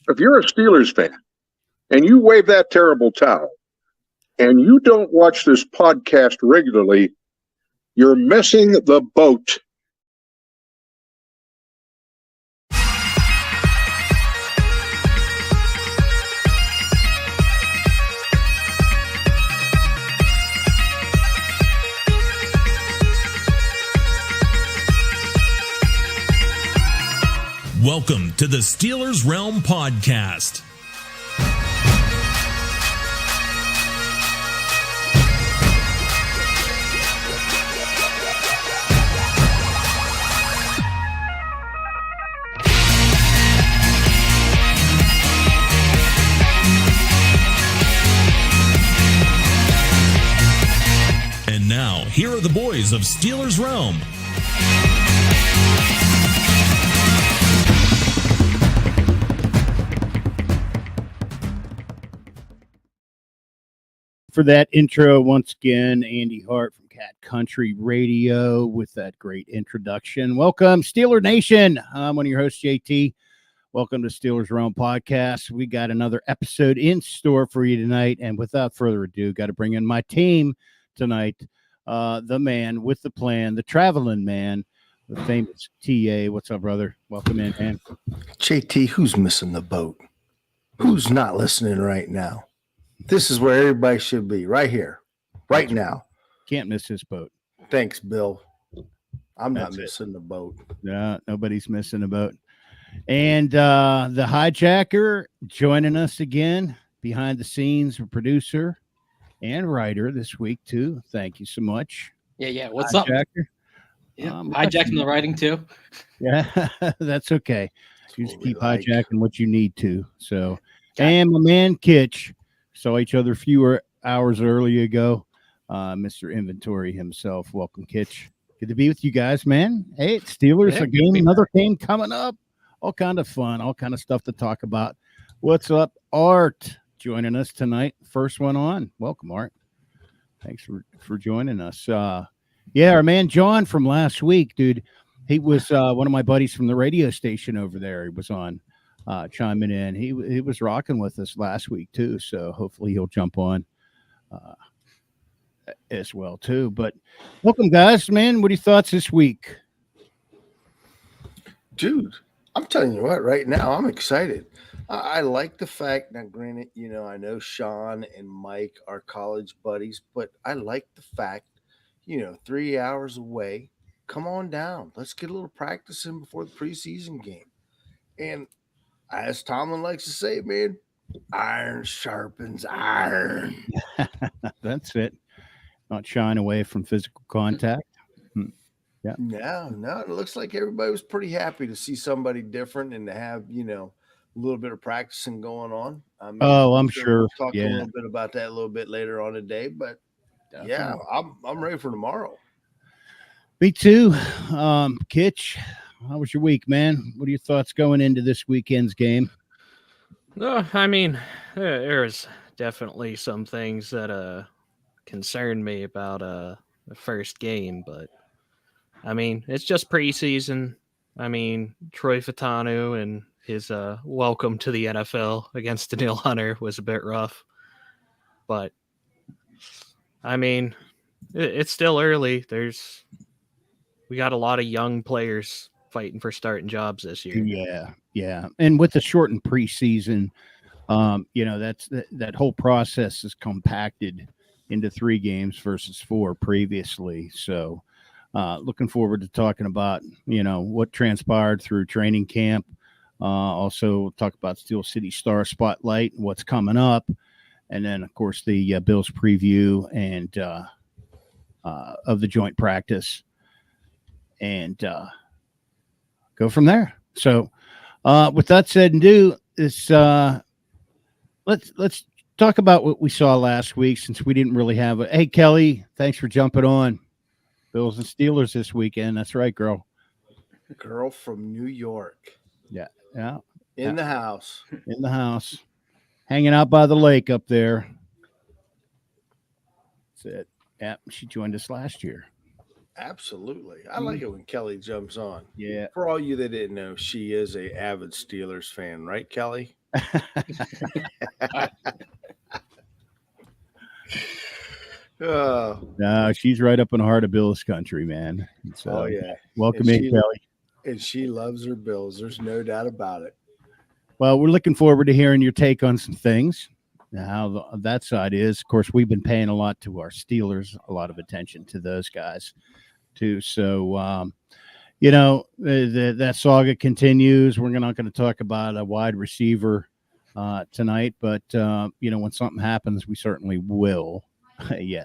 if you're a Steelers fan and you wave that terrible towel and you don't watch this podcast regularly, you're missing the boat. Welcome to the Steelers Realm Podcast. And now, here are the boys of Steelers Realm. For that intro, once again, Andy Hart from Cat Country Radio with that great introduction. Welcome, Steeler Nation. I'm one of your hosts, JT. Welcome to Steelers Realm Podcast. We got another episode in store for you tonight. And without further ado, got to bring in my team tonight. The man with the plan, the traveling man, the famous TA. What's up, brother? Welcome in, man. JT, who's missing the boat? Who's not listening right now? This is where everybody should be, right here, right now. Can't miss this boat. Thanks, Bill. I'm That's not missing the boat. No, nobody's missing a boat. And the hijacker joining us again, behind the scenes, producer and writer this week, too. Thank you so much. Yeah. What's hijacker. up? Yeah, hijacking the writing, too. Yeah, that's okay. You just keep hijacking what you need to. So, and my man, Kitch. Saw each other a few hours early ago. Mr. Inventory himself. Welcome, Kitch. Good to be with you guys, man. Hey, Steelers, a game, another game coming up. All kind of fun, all kind of stuff to talk about. What's up, Art? Joining us tonight. First one on. Welcome, Art. Thanks for joining us. Yeah, our man John from last week, dude. He was one of my buddies from the radio station over there. He was on. Chiming in. He was rocking with us last week too, so hopefully he'll jump on as well too. But welcome, guys, man. What are your thoughts this week? Dude, I'm telling you what, right now I'm excited. I like the fact, now granted, I know Sean and Mike are college buddies, but I like the fact, 3 hours away, come on down. Let's get a little practice in before the preseason game. And as Tomlin likes to say, man, iron sharpens iron. That's it. Not shying away from physical contact. Yeah. No. It looks like everybody was pretty happy to see somebody different and to have, a little bit of practicing going on. I'm sure. We'll talk a little bit about that a little bit later on today, but definitely. Yeah, I'm ready for tomorrow. Me too. Kitch, how was your week, man? What are your thoughts going into this weekend's game? There's definitely some things that concern me about the first game, but it's just preseason. Troy Fatanu and his welcome to the NFL against Daniil Hunter was a bit rough, but it's still early. We got a lot of young players fighting for starting jobs this year. Yeah. And with the shortened preseason, that's that whole process is compacted into 3 games versus 4 previously. So looking forward to talking about, what transpired through training camp. Also talk about Steel City Star Spotlight, what's coming up. And then, of course, the Bills preview and of the joint practice. And go from there. So with that said and do, let's talk about what we saw last week, since we didn't really have it. Hey, Kelly, thanks for jumping on. Bills and Steelers this weekend. That's right, girl. Girl from New York. Yeah. In the house. Hanging out by the lake up there. That's it. Yeah, she joined us last year. Absolutely. I like it when Kelly jumps on. Yeah. For all you that didn't know, she is a avid Steelers fan, right, Kelly? Oh, No, she's right up in the heart of Bills country, man. So, oh yeah. welcome And in, she- Kelly. And she loves her Bills. There's no doubt about it. Well, we're looking forward to hearing your take on some things. Now, how that side is, of course, we've been paying a lot to our Steelers, a lot of attention to those guys, too. So, that saga continues. We're not going to talk about a wide receiver tonight, but when something happens, we certainly will.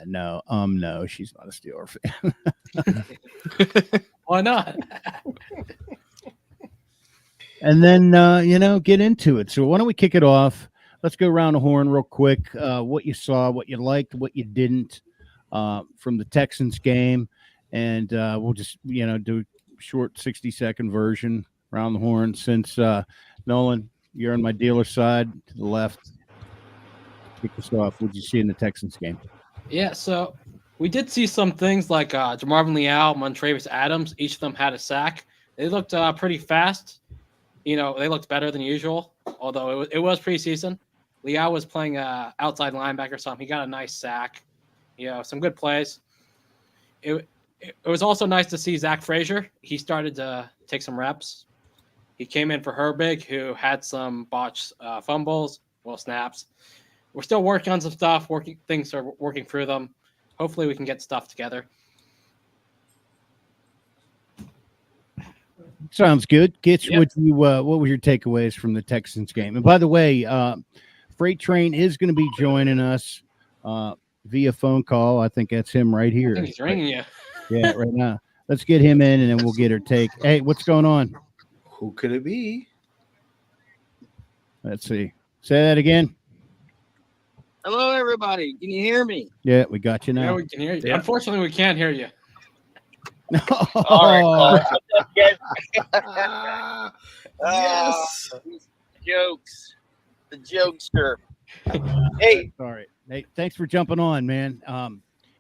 No, she's not a Steeler fan. Why not? And then, get into it. So why don't we kick it off? Let's go around the horn real quick. What you saw, what you liked, what you didn't from the Texans game. And we'll just, do a short 60-second version around the horn. Since, Nolan, you're on my dealer side to the left. Kick us off. What did you see in the Texans game? Yeah, so we did see some things like DeMarvin Leal, Montravius Adams. Each of them had a sack. They looked pretty fast. They looked better than usual, although it was preseason. Leal was playing outside linebacker, so he got a nice sack. Some good plays. It was also nice to see Zach Frazier. He started to take some reps. He came in for Herbig, who had some botched fumbles, snaps. We're still working on some stuff. Things are working through them. Hopefully, we can get stuff together. Sounds good. Gitch, Yep. what were your takeaways from the Texans game? And by the way, Freight Train is going to be joining us via phone call. I think that's him right here. I think he's ringing you. Yeah, right now. Let's get him in, and then we'll get her take. Hey, what's going on? Who could it be? Let's see. Say that again. Hello, everybody. Can you hear me? Yeah, we got you Yeah, now. we can hear you. Yeah. Unfortunately, we can't hear you. All right. Yes. Jokes. The jokester. Hey, Sorry. Hey, thanks for jumping on, man.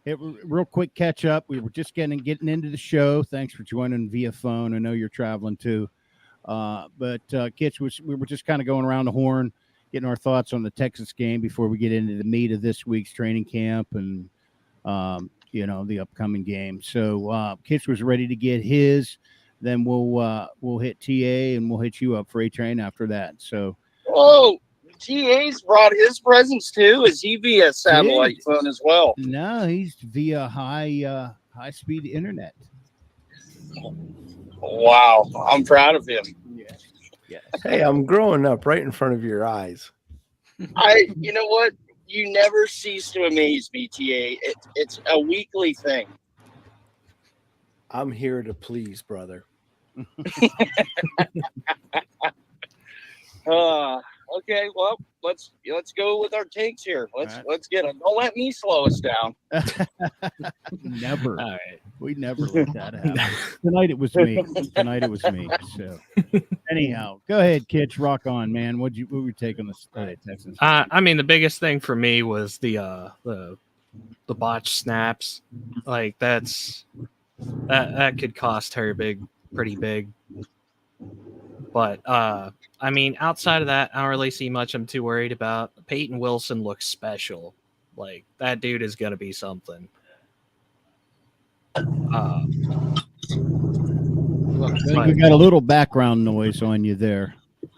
Real quick catch up. We were just getting into the show. Thanks for joining via phone. I know you're traveling too. But Kitch, we were just kind of going around the horn, getting our thoughts on the Texas game before we get into the meat of this week's training camp and the upcoming game. So Kitch was ready to get his. Then we'll hit TA and we'll hit you up for A Train after that. So TA's brought his presents too. Is he via satellite phone as well? no, he's via high speed internet. Wow. I'm proud of him. Yeah. Hey, I'm growing up right in front of your eyes. You know what? You never cease to amaze me, TA. It's a weekly thing. I'm here to please, brother. Okay, well, let's go with our takes here. right. Let's get it. Don't let me slow us down. Never. All right. We never let that happen. Tonight it was me. So anyhow, go ahead, Kitch. Rock on, man. What were you taking the Texans? The biggest thing for me was the botched snaps. Like that could cost her pretty big. But outside of that, I don't really see much I'm too worried about. Peyton Wilson looks special. Like that dude is gonna be something. We got a little background noise on you there,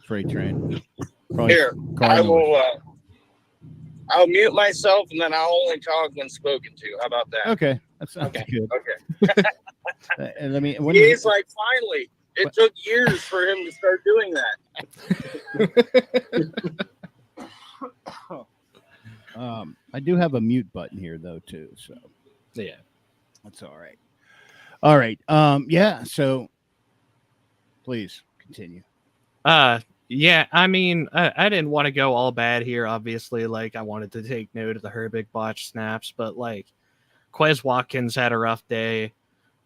Freight Train. Probably Here, car I noise. will. I'll mute myself and then I'll only talk when spoken to. How about that? Okay, that sounds Okay. good. Okay. And let me. He's like, finally. It took years for him to start doing that. I do have a mute button here though too, so Yeah. that's all right. All right. Yeah. So please continue. Yeah, I didn't want to go all bad here, obviously. Like, I wanted to take note of the Herbig botch snaps, but, like, Quez Watkins had a rough day.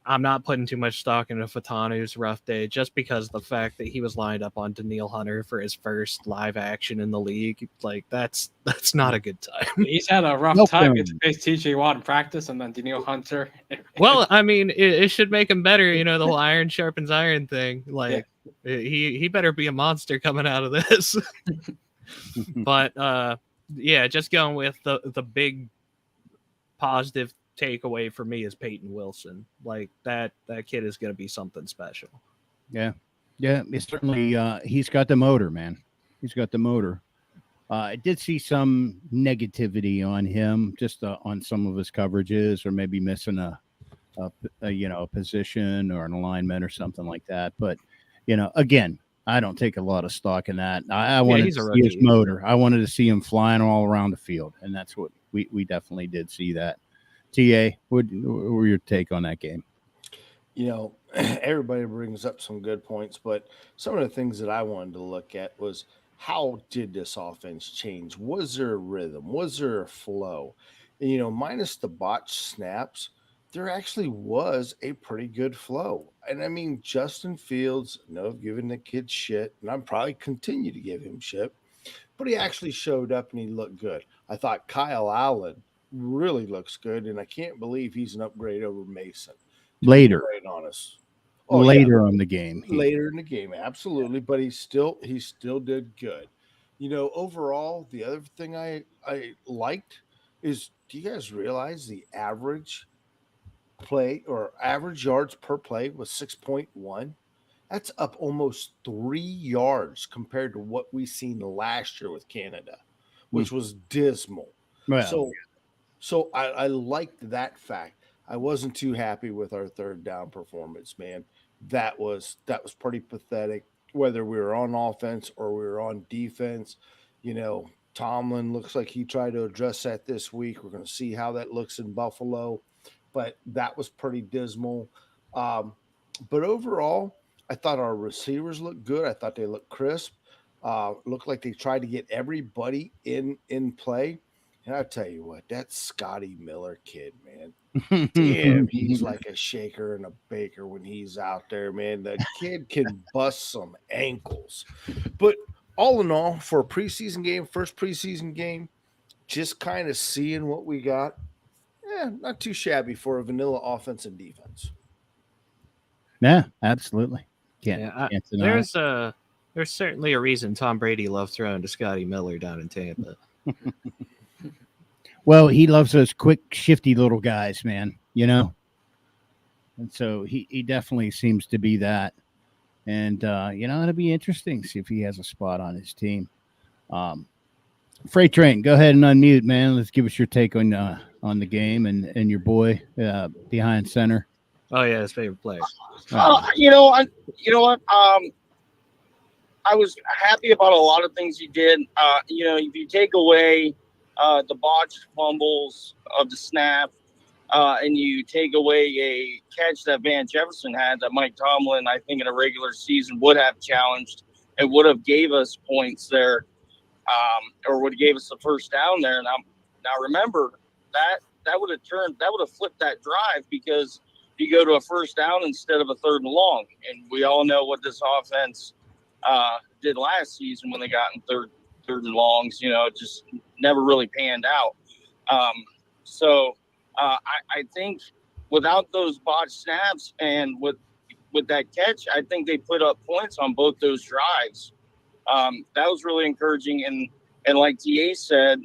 I'm not putting too much stock into Fatanu's rough day just because of the fact that he was lined up on Daniil Hunter for his first live action in the league. Like that's not a good time. He's had a rough time. It's faced TJ Watt in practice and then Daniil Hunter. Well, I mean, it should make him better. You know, the whole iron sharpens iron thing. Like he better be a monster coming out of this. But yeah, just going with the big positive takeaway for me is Peyton Wilson. Like that kid is going to be something special. Yeah, it's certainly he's got the motor, man. He's got the motor. I did see some negativity on him, just on some of his coverages, or maybe missing a position or an alignment or something like that. But again, I don't take a lot of stock in that. I wanted to see his motor. I wanted to see him flying all around the field, and that's what we definitely did see that. TA, what were your take on that game? Everybody brings up some good points, but some of the things that I wanted to look at was how did this offense change? Was there a rhythm? Was there a flow? And, minus the botched snaps, there actually was a pretty good flow. And I mean, Justin Fields, giving the kid shit, and I'm probably continue to give him shit, but he actually showed up and he looked good. I thought Kyle Allen really looks good, and I can't believe he's an upgrade over Mason. Later, right, honest. Later on the game. Later in the game, absolutely. But he still did good. Overall, the other thing I liked is, do you guys realize the average play or average yards per play was 6.1? That's up almost 3 yards compared to what we seen last year with Canada, which was dismal. Well, So I liked that fact. I wasn't too happy with our third down performance, man. That was pretty pathetic, whether we were on offense or we were on defense. Tomlin looks like he tried to address that this week. We're going to see how that looks in Buffalo, but that was pretty dismal. But overall, I thought our receivers looked good. I thought they looked crisp. Looked like they tried to get everybody in play. And I'll tell you what, that Scotty Miller kid, man, damn, he's like a shaker and a baker when he's out there, man. The kid can bust some ankles. But all in all, for a preseason game, first preseason game, just kind of seeing what we got, not too shabby for a vanilla offense and defense. Yeah, absolutely. There's certainly a reason Tom Brady loved throwing to Scotty Miller down in Tampa. Well, he loves those quick, shifty little guys, man, And so he definitely seems to be that. And, it'll be interesting to see if he has a spot on his team. Freight Train, go ahead and unmute, man. Let's give us your take on the game and your boy behind center. Oh, yeah, his favorite player. You know what? I was happy about a lot of things he did. If you take away the botched fumbles of the snap, and you take away a catch that Van Jefferson had that Mike Tomlin, I think in a regular season, would have challenged and would have gave us points there, or would have gave us the first down there. Now remember that would have flipped that drive, because you go to a first down instead of a third and long, and we all know what this offense did last season when they got in third and longs. It just never really panned out. I think without those botched snaps and with that catch, I think they put up points on both those drives. That was really encouraging. And like TA said,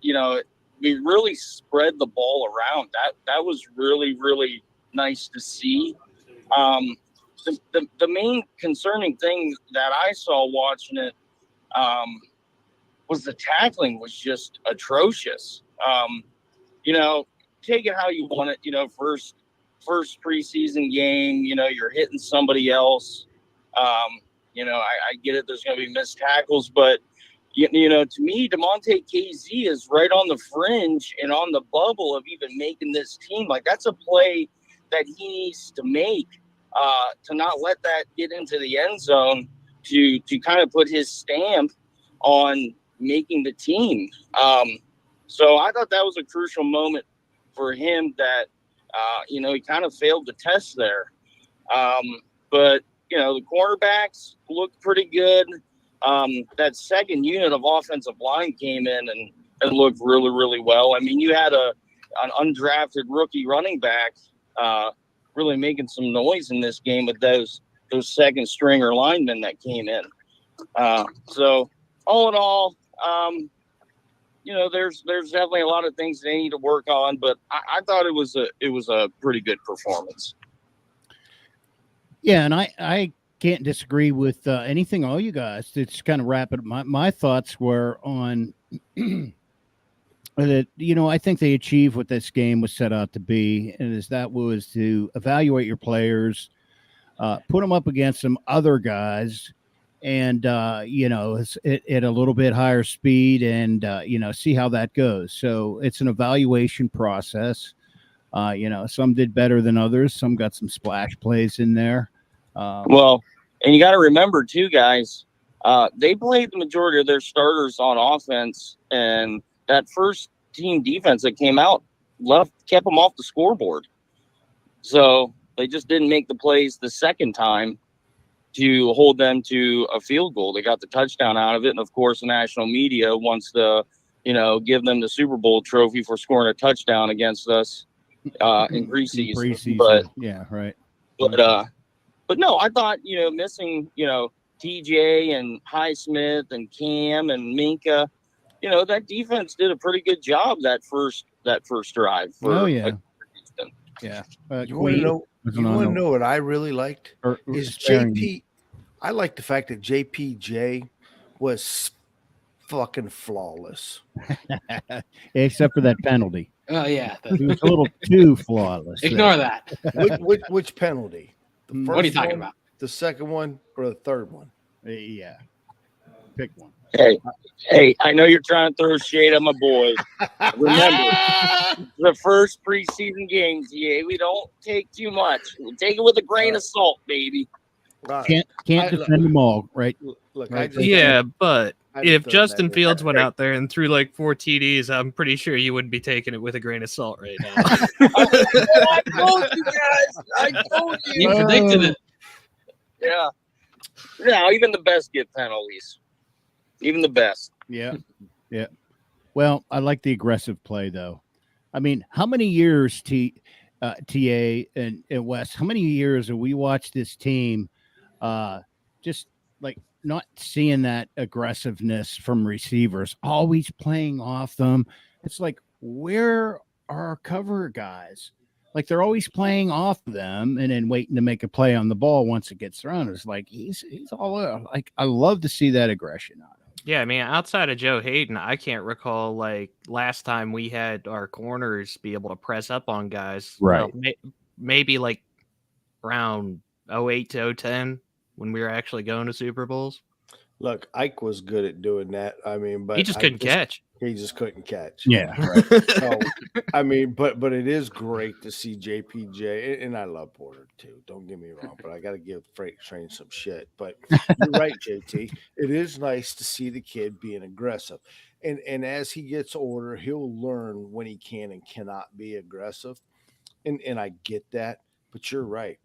we really spread the ball around. That was really, really nice to see. The main concerning thing that I saw watching it was the tackling was just atrocious. Take it how you want it. First preseason game, you're hitting somebody else. I get it. There's going to be missed tackles, but to me, DeMonte KZ is right on the fringe and on the bubble of even making this team. Like, that's a play that he needs to make, to not let that get into the end zone, to kind of put his stamp on making the team. So I thought that was a crucial moment for him, that He kind of failed the test there. But the cornerbacks looked pretty good. That second unit of offensive line came in and looked really, really well. I mean, you had an undrafted rookie running back really making some noise in this game with those second stringer linemen that came in. So all in all, there's definitely a lot of things they need to work on, but I thought it was a pretty good performance. Yeah, and I can't disagree with anything all you guys. It's kind of rapid. My thoughts were on that. I think they achieved what this game was set out to be, and that was to evaluate your players, put them up against some other guys, and at a little bit higher speed, and see how that goes. So it's an evaluation process. Some did better than others. Some got some splash plays in there. Well, and you got to remember too, guys, they played the majority of their starters on offense, and that first team defense that came out kept them off the scoreboard. So they just didn't make the plays the second time to hold them to a field goal. They got the touchdown out of it. And of course, the national media wants to, give them the Super Bowl trophy for scoring a touchdown against us in preseason. But yeah, right. But no, I thought, missing, TJ and Highsmith and Cam and Minka, that defense did a pretty good job that first drive. Yeah. You want to know what I really liked? Is JP. I like the fact that JPJ was fucking flawless. Except for that penalty. Oh, yeah. He was a little too flawless. Ignore that. Which penalty? The first what are you talking one, about? The second one or the third one? Yeah. Pick one. Hey, I know you're trying to throw shade at my boys. Remember, the first preseason games, we don't take too much. We'll take it with a grain of salt, baby. Can't defend them all, right? Look, right. But if Justin Fields went out there and threw like 4 TDs, I'm pretty sure you wouldn't be taking it with a grain of salt right now. I told you guys. I told you. You predicted it. Yeah. No, even the best get penalties. Even the best. Yeah. Yeah. Well, I like the aggressive play, though. I mean, how many years, TA and Wes, how many years have we watched this team just like not seeing that aggressiveness from receivers, always playing off them? It's like, where are our cover guys? Like, they're always playing off them and then waiting to make a play on the ball once it gets thrown. It's like he's all like, I love to see that aggression out of him. Yeah, I mean, outside of Joe Hayden, I can't recall like last time we had our corners be able to press up on guys. Right. Well, maybe like around 08 to 010 when we were actually going to Super Bowls. Look, Ike was good at doing that. I mean, but he just couldn't catch. He just couldn't catch. Yeah. Right. So, I mean, but it is great to see JPJ, and I love Porter too. Don't get me wrong, but I got to give Frank Train some shit. But you're right, JT. It is nice to see the kid being aggressive, and as he gets older, he'll learn when he can and cannot be aggressive, and I get that. But you're right.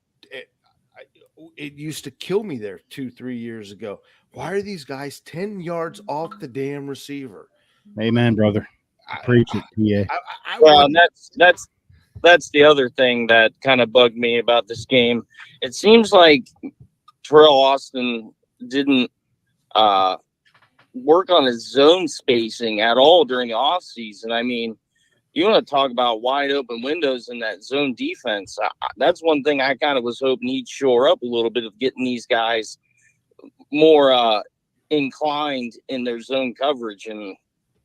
It used to kill me there 2-3 years ago. Why are these guys 10 yards off the damn receiver? Amen, brother. Preach it, PA. Well, and that's the other thing that kind of bugged me about this game. It seems like Terrell Austin didn't work on his zone spacing at all during the offseason. I mean, you want to talk about wide open windows in that zone defense. That's one thing I kind of was hoping he'd shore up a little bit, of getting these guys more inclined in their zone coverage. And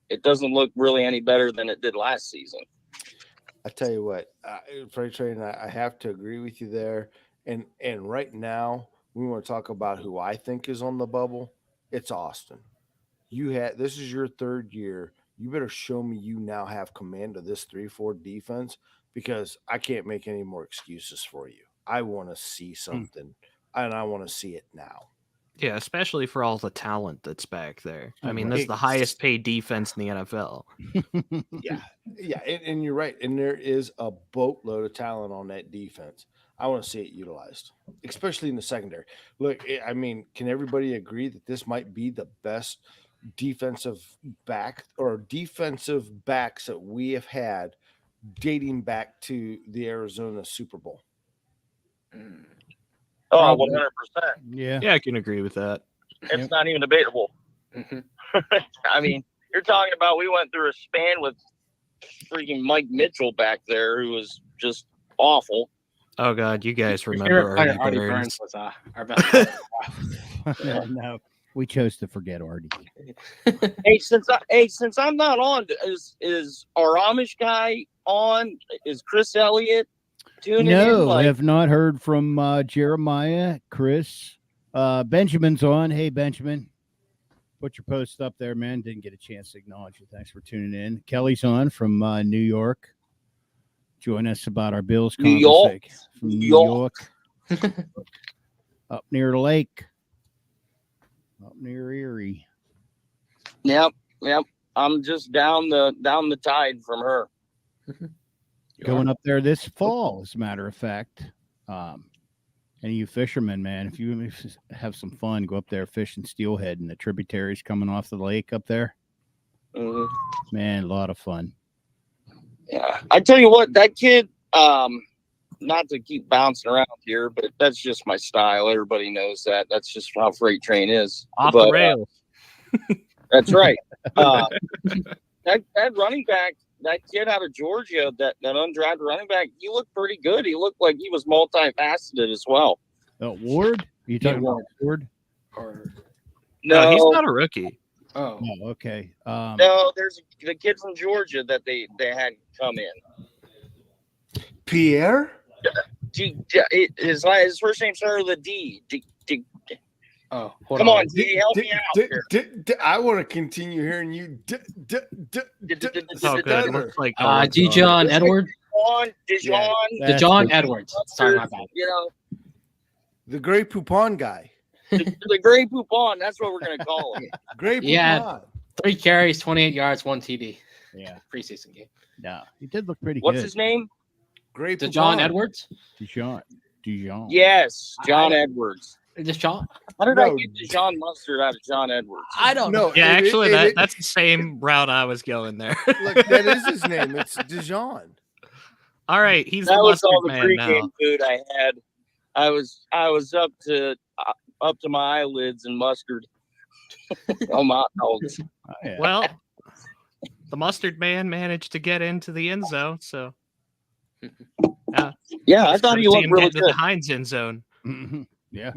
it doesn't look really any better than it did last season. I tell you what, Freight Train, I have to agree with you there. And right now, we want to talk about who I think is on the bubble. It's Austin. This is your third year. You better show me you now have command of this 3-4 defense, because I can't make any more excuses for you. I want to see something, and I want to see it now. Yeah, especially for all the talent that's back there. I mean, Right. this is the highest paid defense in the NFL. Yeah, and you're right. And there is a boatload of talent on that defense. I want to see it utilized, especially in the secondary. Look, I mean, can everybody agree that this might be the best defensive back or defensive backs that we have had dating back to the Arizona Super Bowl? Oh, Probably. 100%. Yeah. Yeah, I can agree with that. It's not even debatable. Mhm. I mean, you're talking about we went through a span with freaking Mike Mitchell back there, who was just awful. Oh God, you guys Your remember favorite player, Artie Artie Burns? Burns was our best player. No, we chose to forget Artie. Hey, since I'm not on, is our Amish guy on? Is Chris Elliott tuning in? No, Like, have not heard from Jeremiah, Chris. Benjamin's on. Hey, Benjamin. Put your post up there, man. Didn't get a chance to acknowledge you. Thanks for tuning in. Kelly's on from New York. Join us about our Bills New York. conversation. From New York. York. Up near the lake. Up near Erie. Yep. I'm just down the tide from her. Going up there this fall, as a matter of fact. Any of you fishermen, man, if you have some fun, go up there fishing steelhead and the tributaries coming off the lake up there. Mhm. Man, a lot of fun. Yeah, I tell you what, that kid. Not to keep bouncing around here, but that's just my style. Everybody knows that. That's just how Freight Train is. Off But, the rails. That's right. That running back, that kid out of Georgia, that undrafted running back, he looked pretty good. He looked like he was multifaceted as well. Ward? Are you talking about Ward? Or No, he's not a rookie. oh, Oh, okay. No, there's the kid from Georgia that they had come in. Pierre? His first name started with a D. hold Come on, D, help me out here. I want to continue hearing you. Oh, good. It looks like Dijon Edward. Dijon. Dijon Edwards. Sorry, my bad. You know, The Grey Poupon guy. the Grey Poupon. That's what we're gonna call him. Grey Poupon. Yeah. 3 carries, 28 yards, 1 TD. Yeah. Preseason game. No, he did look pretty What's good. his name? Grey Dijon Poupon. Edwards. Dijon. Yes, John Edwards. Dijon. How did I get Dijon Mustard out of John Edwards? I don't know. No, Yeah, actually, that's the same route I was going there. Look, that is his name. It's Dijon. All right, he's That the was mustard all the man pregame now. food I had. I was up to my eyelids in mustard on my hot dogs. Oh, yeah. Well, the mustard man managed to get into the end zone, so Yeah, I thought he looked really into the good. Heinz end zone. Mhm. Yeah.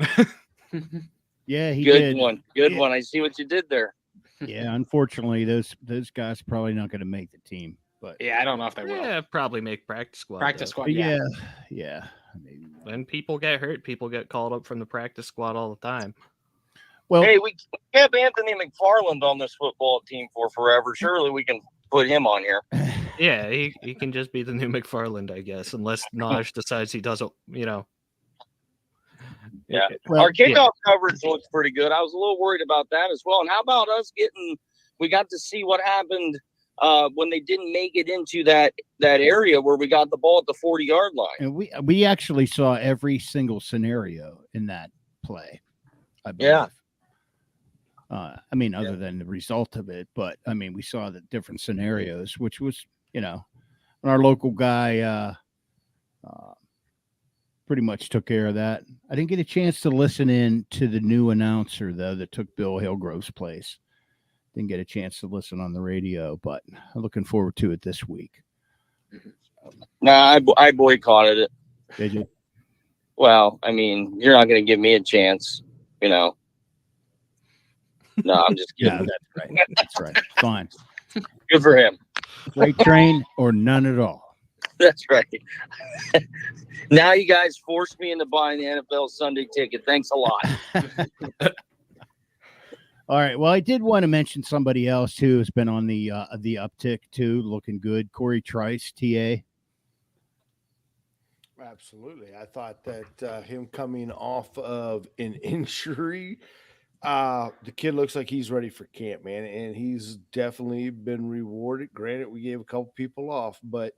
Yeah, he Good did. one. Good one. I see what you did there. Yeah, unfortunately, those guys probably not going to make the team. But Yeah, I don't know if they will. Yeah, probably make practice squad. Practice though. squad. Yeah. yeah. I mean, When people get hurt, people get called up from the practice squad all the time. well, Hey, we kept Anthony McFarland on this football team for forever. Surely we can put him on here. Yeah, he can just be the new McFarland, I guess, unless Naj decides he doesn't, Yeah. well, Our kickoff coverage looks pretty good. I was a little worried about that as well. And how about us we got to see what happened when they didn't make it into that area where we got the ball at the 40-yard line. and we actually saw every single scenario in that play. I believe. Yeah. I mean, other than the result of it, but I mean, we saw the different scenarios, which was, and our local guy pretty much took care of that. I didn't get a chance to listen in to the new announcer though that took Bill Hillgrove's place. Didn't get a chance to listen on the radio, but I'm looking forward to it this week. Nah, I boycotted it. Did you? Well, I mean, you're not going to give me a chance, No, I'm just Yeah, kidding. that's right. That's right. Fine. Good for him. Freight train or none at all. That's right. Now you guys forced me into buying the NFL Sunday ticket. Thanks a lot. All right. Well, I did want to mention somebody else too who's been on the uptick too, looking good. Corey Trice, TA. Absolutely. I thought that him coming off of an injury The kid looks like he's ready for camp, man, and he's definitely been rewarded. Granted, we gave a couple people off, but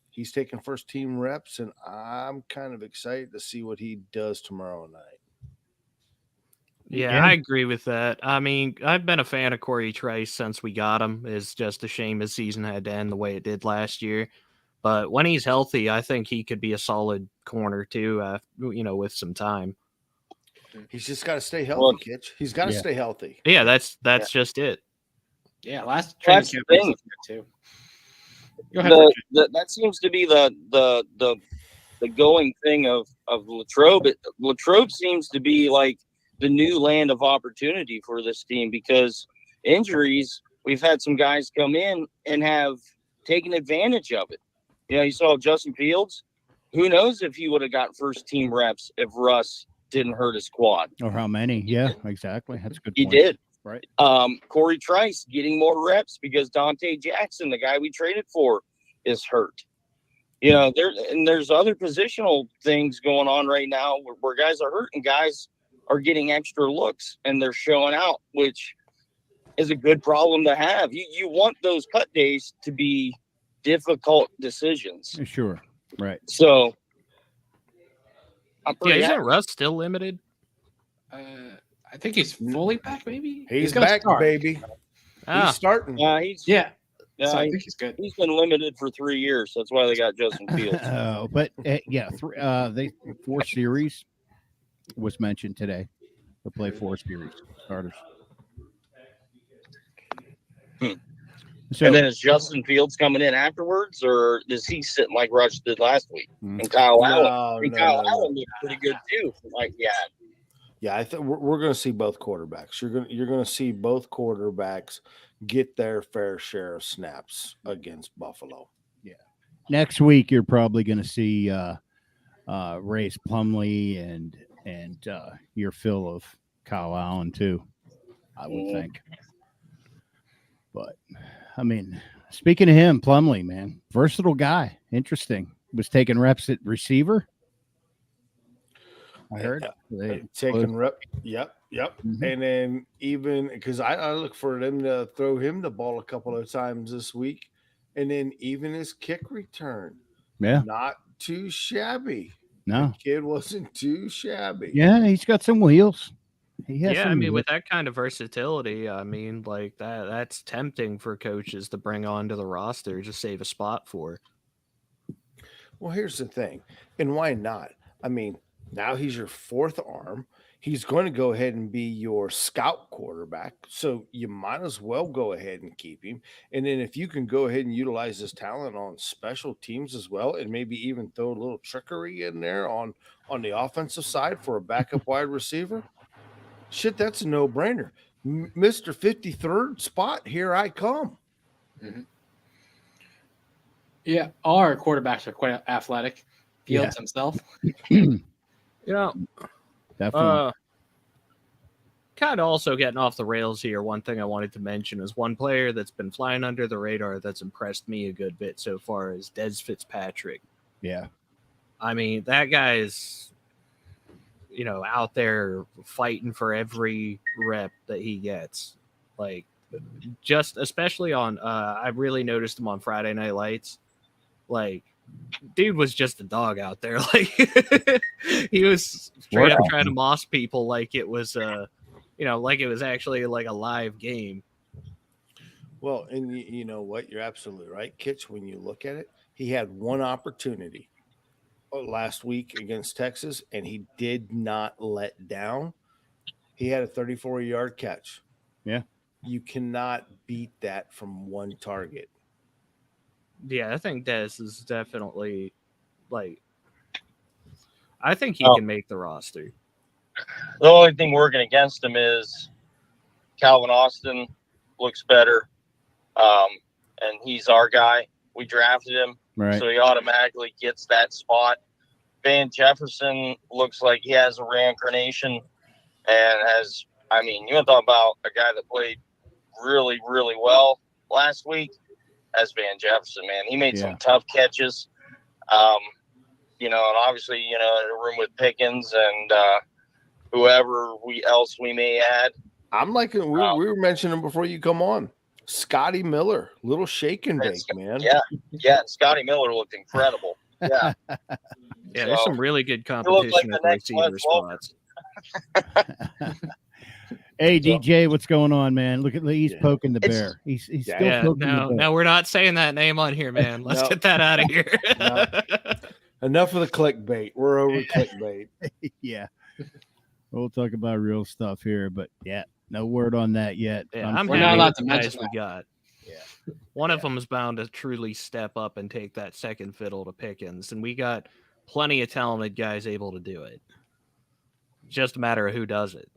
he's taking first team reps, and I'm kind of excited to see what he does tomorrow night. Yeah, I agree with that. I mean, I've been a fan of Corey Trice since we got him. It's just a shame his season had to end the way it did last year. But when he's healthy, I think he could be a solid corner too, with some time. He's just got to stay healthy, Kitch. He's got to stay healthy. Yeah, that's just it. Yeah, last training camp was like that too. Go ahead. That seems to be the going thing of Latrobe. Latrobe seems to be like the new land of opportunity for this team because injuries. We've had some guys come in and have taken advantage of it. You saw Justin Fields. Who knows if he would have got first team reps if Russ didn't hurt his quad. Or how many? Yeah, exactly. That's a good point. He did. Right. Corey Trice getting more reps because Dante Jackson, the guy we traded for, is hurt. There's other positional things going on right now where guys are hurt and guys are getting extra looks and they're showing out, which is a good problem to have. You want those cut days to be difficult decisions. Sure. Right. So Isn't Russ still limited? I think he's fully back, maybe. He's back, start. baby. He's starting. So I think he's good. He's been limited for 3 years. That's why they got Justin Fields. They 4 series was mentioned today. They'll play 4 series starters. So, and then is Justin Fields coming in afterwards, or does he sit like Rush did last week? And Kyle Allen. Kyle Allen looked pretty good too. Yeah, I think we're going to see both quarterbacks. You're going to see both quarterbacks get their fair share of snaps against Buffalo. Yeah. Next week, you're probably going to see Race Plumlee and your fill of Kyle Allen too, I would think. But I mean, speaking of him, Plumlee, man, versatile guy. Interesting. Was taking reps at receiver. I heard taking rep. Yep. Mm-hmm. And then even because I look for them to throw him the ball a couple of times this week, and then even his kick return. Yeah. Not too shabby. No. The kid wasn't too shabby. Yeah, he's got some wheels. With that kind of versatility, I mean, like that's tempting for coaches to bring onto the roster to save a spot for. Well, here's the thing. And why not? I mean, now he's your fourth arm. He's going to go ahead and be your scout quarterback. So you might as well go ahead and keep him. And then if you can go ahead and utilize his talent on special teams as well, and maybe even throw a little trickery in there on the offensive side for a backup wide receiver, shit, that's a no-brainer. Mr. 53rd spot, here I come. Mm-hmm. Yeah, all our quarterbacks are quite athletic. Fields himself. Definitely. Kind of also getting off the rails here. One thing I wanted to mention is one player that's been flying under the radar that's impressed me a good bit so far is Des Fitzpatrick. Yeah. I mean, that guy is, out there fighting for every rep that he gets. Like, just especially on, I really noticed him on Friday Night Lights. Like, dude was just a dog out there. Like, he was straight up trying to moss people like it was, like it was actually like a live game. Well, and you know what? You're absolutely right, Kitch. When you look at it, he had one opportunity last week against Texas, and he did not let down. He had a 34-yard catch. Yeah. You cannot beat that from one target. Yeah, I think Dez is definitely I think he can make the roster. The only thing working against him is Calvin Austin looks better. And he's our guy. We drafted him. Right. So he automatically gets that spot. Van Jefferson looks like he has a reincarnation and you want to talk about a guy that played really, really well last week. As Van Jefferson, man, he made some tough catches, and obviously, in a room with Pickens and whoever else we may add. I'm liking. We were mentioning before you come on, Scotty Miller, little shake and bake, man. Yeah. Scotty Miller looked incredible. Yeah, Yeah, there's some really good like competition the at the next receiver Wes Welker. spots. Hey DJ, what's going on, man? Look at he's poking the bear. He's still poking the bear. No, we're not saying that name on here, man. Let's get that out of here. Enough of the clickbait. We're over clickbait. Yeah, we'll talk about real stuff here, but yeah, no word on that yet. Yeah, we're not allowed to mention we got. Yeah, one of them is bound to truly step up and take that second fiddle to Pickens, and we got plenty of talented guys able to do it. Just a matter of who does it.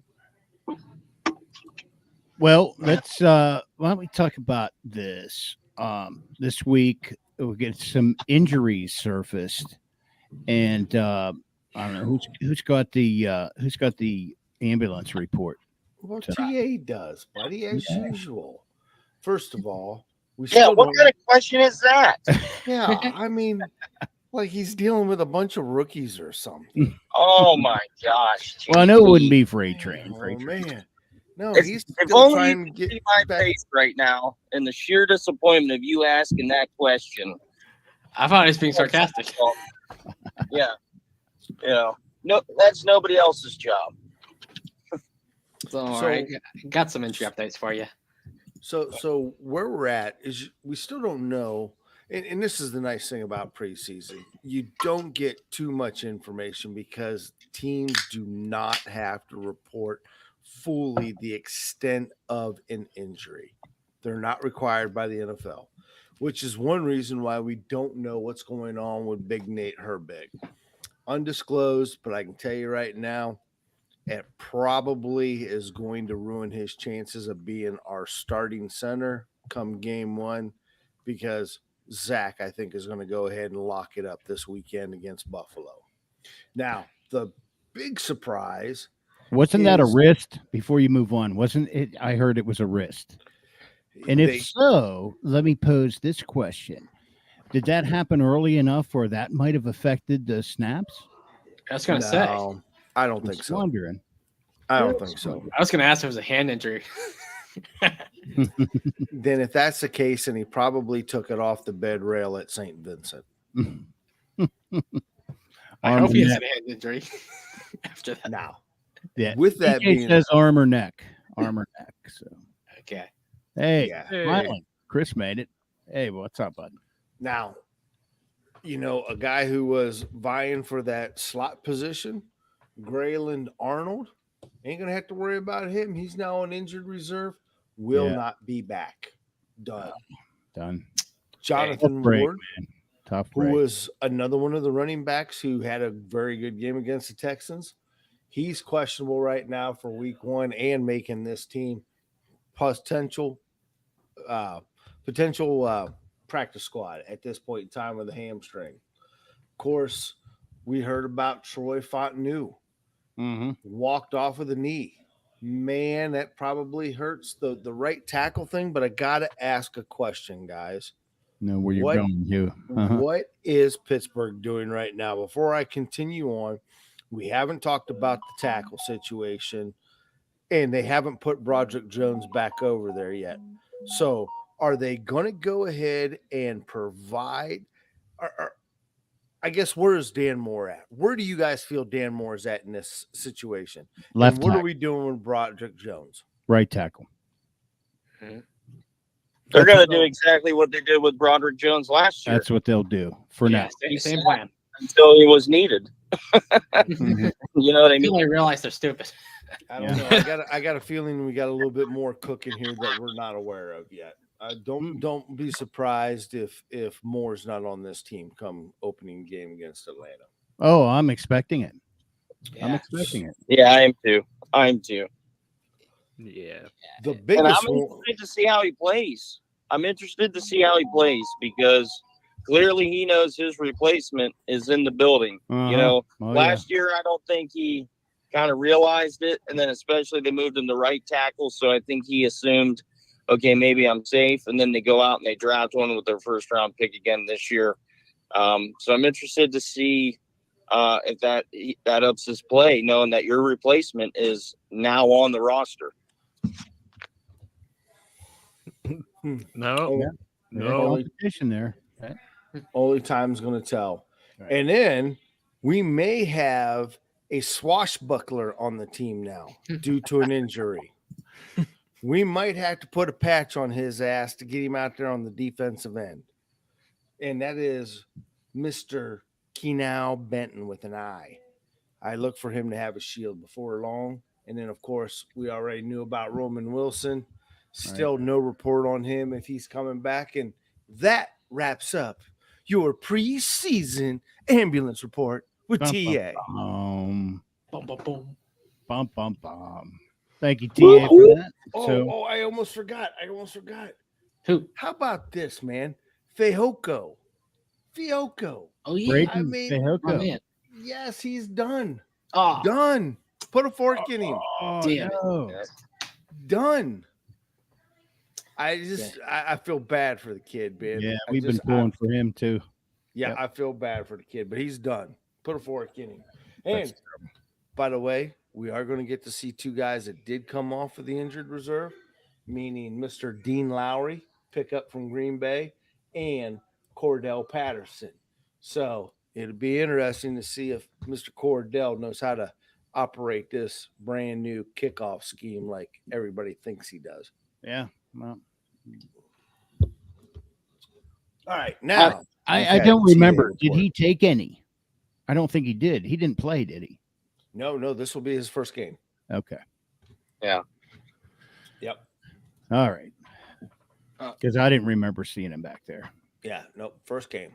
Well, let's why don't we talk about this? This week we get some injuries surfaced, and I don't know who's got the ambulance report. Well, TA does, buddy, as usual. First of all, what kind of question is that? Yeah, I mean, like he's dealing with a bunch of rookies or something. Oh my gosh! Well, I know it wouldn't be freight train. Man. No, he's if still only trying to you get see my back. face right now and the sheer disappointment of you asking that question. I thought he was being sarcastic. Yeah, no, that's nobody else's job. So, I got some injury updates for you. So where we're at is we still don't know, and this is the nice thing about preseason. You don't get too much information because teams do not have to report fully the extent of an injury. They're not required by the NFL, which is one reason why we don't know what's going on with Big Nate Herbig. Undisclosed, but I can tell you right now, it probably is going to ruin his chances of being our starting center come game one, because Zach, I think, is going to go ahead and lock it up this weekend against Buffalo. Now, the big surprise. Wasn't that a wrist? Before you move on, wasn't it? I heard it was a wrist. And if so, let me pose this question. Did that happen early enough or that might have affected the snaps? I was going to say. I don't think so. Wondering. I don't think so. I was going to ask if it was a hand injury. Then if that's the case, and he probably took it off the bed rail at St. Vincent. I hope he has a hand injury after that. Now, yeah. With that being says arm or neck. So okay. Hey, smiling. Chris made it. Hey, what's up, bud? Now, a guy who was vying for that slot position, Grayland Arnold, ain't gonna have to worry about him. He's now on injured reserve. Will not be back. Done. Jonathan Ward, who was another one of the running backs who had a very good game against the Texans. He's questionable right now for week one and making this team potential practice squad at this point in time with a hamstring. Of course, we heard about Troy Fontenot. Walked off with a knee. Man, that probably hurts the right tackle thing, but I got to ask a question, guys. Know where you're going, you. What is Pittsburgh doing right now? Before I continue on, we haven't talked about the tackle situation, and they haven't put Broderick Jones back over there yet. So are they going to go ahead and provide I guess, where is Dan Moore at? Where do you guys feel Dan Moore is at in this situation? Left and what are we doing with Broderick Jones? Right tackle. They're going to do exactly what they did with Broderick Jones last year. That's what they'll do for now. Same plan. Until he was needed. You know what I mean? Until they realize they're stupid. I don't know. I got a feeling we got a little bit more cooking here that we're not aware of yet. Don't be surprised if Moore's not on this team come opening game against Atlanta. Oh, I'm expecting it. Yeah. I'm expecting it. Yeah, I am too. Yeah. The biggest I'm interested to see how he plays. Because clearly he knows his replacement is in the building. Last year I don't think he kind of realized it, and then especially they moved him to right tackle, so I think he assumed, okay, maybe I'm safe, and then they go out and they draft one with their first round pick again this year. So I'm interested to see if that ups his play, knowing that your replacement is now on the roster. No, No competition there. Right? Only time's going to tell. Right. And then we may have a swashbuckler on the team now due to an injury. We might have to put a patch on his ass to get him out there on the defensive end. And that is Mr. Keenau Benton with an I. I look for him to have a shield before long. And then, of course, we already knew about Roman Wilson. Still no report on him if he's coming back. And that wraps up your preseason ambulance report with TA. Boom, boom, boom. Bum, bum, bum. Thank you, TA, for that. I almost forgot. Who? How about this, man? Fehoko. Oh, yeah. Brayden I mean, Fehoko. My man. Yes, he's done. Oh, Done. Put a fork in him. Oh, damn it. no. Done. I feel bad for the kid, man. Yeah, we've been pulling for him, too. Yeah, Yep. I feel bad for the kid, but he's done. Put a fork in him. And That's terrible. by the way, we are going to get to see two guys that did come off of the injured reserve, meaning Mr. Dean Lowry, pick up from Green Bay, and Cordell Patterson. So it'll be interesting to see if Mr. Cordell knows how to operate this brand new kickoff scheme like everybody thinks he does. Yeah. Well, All right, now I don't remember. Did he take any? I don't think he did. He didn't play, did he? No, this will be his first game. Okay. Yeah. Yep. All right. Because I didn't remember seeing him back there. Yeah, nope, first game.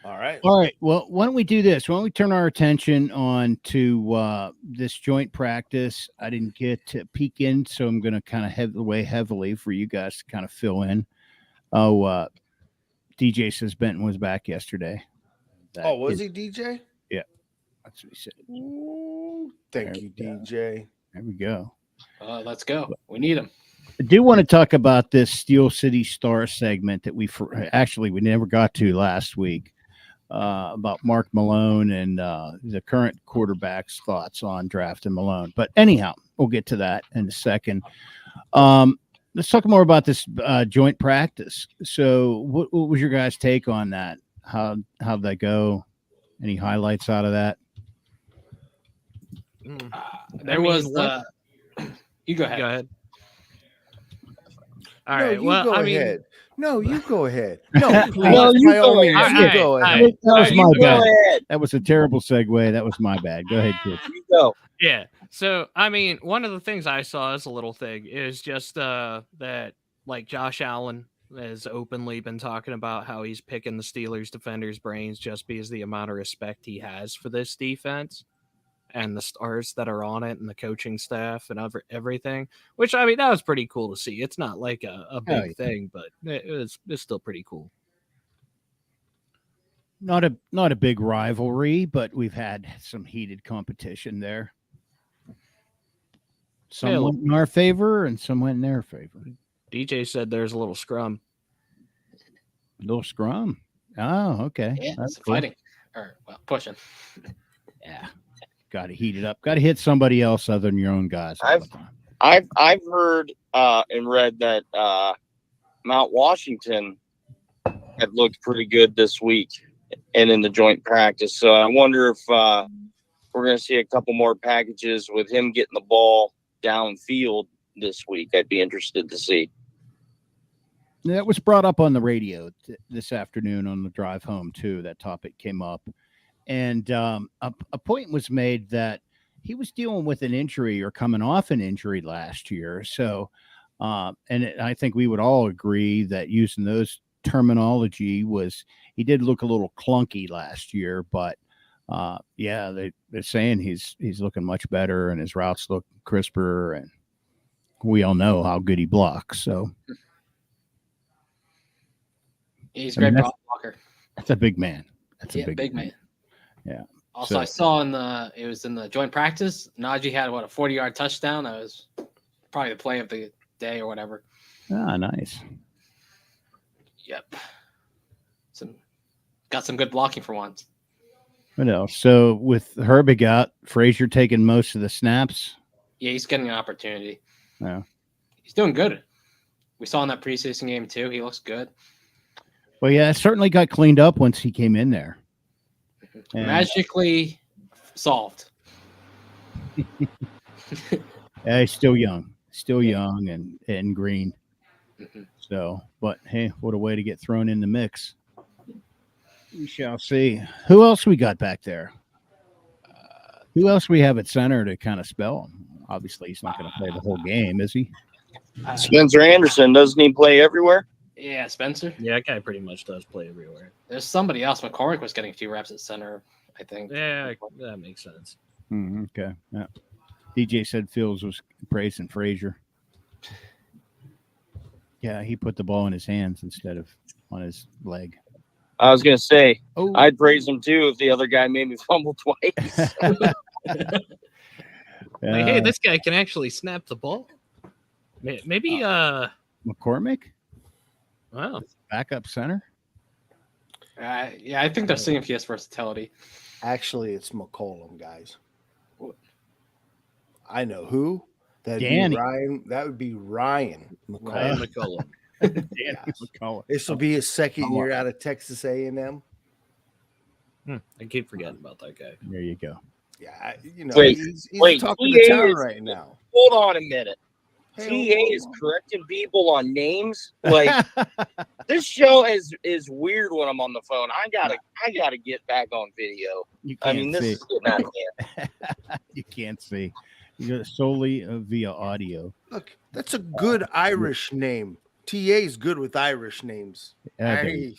All right. All right. Well, why don't we do this? Why don't we turn our attention on to this joint practice? I didn't get to peek in, so I'm going to kind of weigh heavily for you guys to kind of fill in. Oh, DJ says Benton was back yesterday. Was he DJ? Yeah, that's what he said. Ooh, thank you, There we go. DJ. There we go. let's go. We need him. I do want to talk about this Steel City Star segment that we never got to last week about Mark Malone and the current quarterback's thoughts on drafting Malone. But anyhow, we'll get to that in a second. Let's talk more about this joint practice. So what was your guys' take on that? How'd that go? Any highlights out of that? There was you go ahead. Go ahead. All No, right. you Well, go I mean, ahead. No, you go ahead. No, please. No, you by all go means, ahead. you All go right, ahead. That was my Go bad. ahead. That was a terrible segue. That was my bad. Go ahead, kid. You go. yeah. So, I mean, one of the things I saw as a little thing is just that, like, Josh Allen has openly been talking about how he's picking the Steelers defenders' brains just because the amount of respect he has for this defense and the stars that are on it and the coaching staff and everything, which, I mean, that was pretty cool to see. It's not like a big thing, but it's still pretty cool. Not a big rivalry, but we've had some heated competition there. Some went in our favor and some went in their favor. DJ said there's a little scrum. Little scrum. Oh, okay. Yeah, That's some cool. fighting or pushing. Yeah. Got to heat it up. Got to hit somebody else other than your own guys. all the time. I've heard and read that Mount Washington had looked pretty good this week and in the joint practice. So I wonder if we're going to see a couple more packages with him getting the ball downfield this week. I'd be interested to see. That was brought up on the radio this afternoon on the drive home too. That topic came up, and a point was made that he was dealing with an injury or coming off an injury last year. So, I think we would all agree that using those terminology he did look a little clunky last year, but they're saying he's looking much better and his routes look crisper, and we all know how good he blocks. So. He's a great blocker. That's a big man. That's a big man. Yeah. Also, I saw it was in the joint practice. Najee had a 40-yard touchdown. That was probably the play of the day or whatever. Ah, nice. Yep. Got some good blocking for once. What else? So with Herbig out, Frazier taking most of the snaps. Yeah, he's getting an opportunity. Yeah. He's doing good. We saw in that preseason game too. He looks good. Well, yeah, it certainly got cleaned up once he came in there. And Magically solved. yeah, he's still young and green. So, but hey, what a way to get thrown in the mix. We shall see. Who else we got back there? Who else we have at center to kind of spell him? Obviously, he's not going to play the whole game, is he? Spencer Anderson, doesn't he play everywhere? Yeah, Spencer. Yeah, that guy pretty much does play everywhere. There's somebody else. McCormick was getting a few reps at center, I think. Yeah, that makes sense. Okay. Yeah. DJ said Fields was praising Frazier. Yeah, he put the ball in his hands instead of on his leg. I was going to say, Oh, I'd praise him too if the other guy made me fumble twice. Like, hey, this guy can actually snap the ball. Maybe, McCormick, wow. backup center. Yeah, I think they're seeing if he has versatility. Actually, it's McCollum, guys. I know who. That'd Danny. be Ryan. That would be Ryan McCollum. Ryan McCullum. Danny McCullough. This will be his second year out of Texas A&M. I keep forgetting about that guy. There you go. Yeah, Wait, he's wait, talking TA to town is- right now. Hold on a minute. Hey, TA is correcting people on names. Like this show is weird when I'm on the phone. I gotta get back on video. You I can't mean, this see. is getting out of hand. You can't see. You got solely via audio. Look, that's a good Irish name. TA's good with Irish names. Yeah, Hey,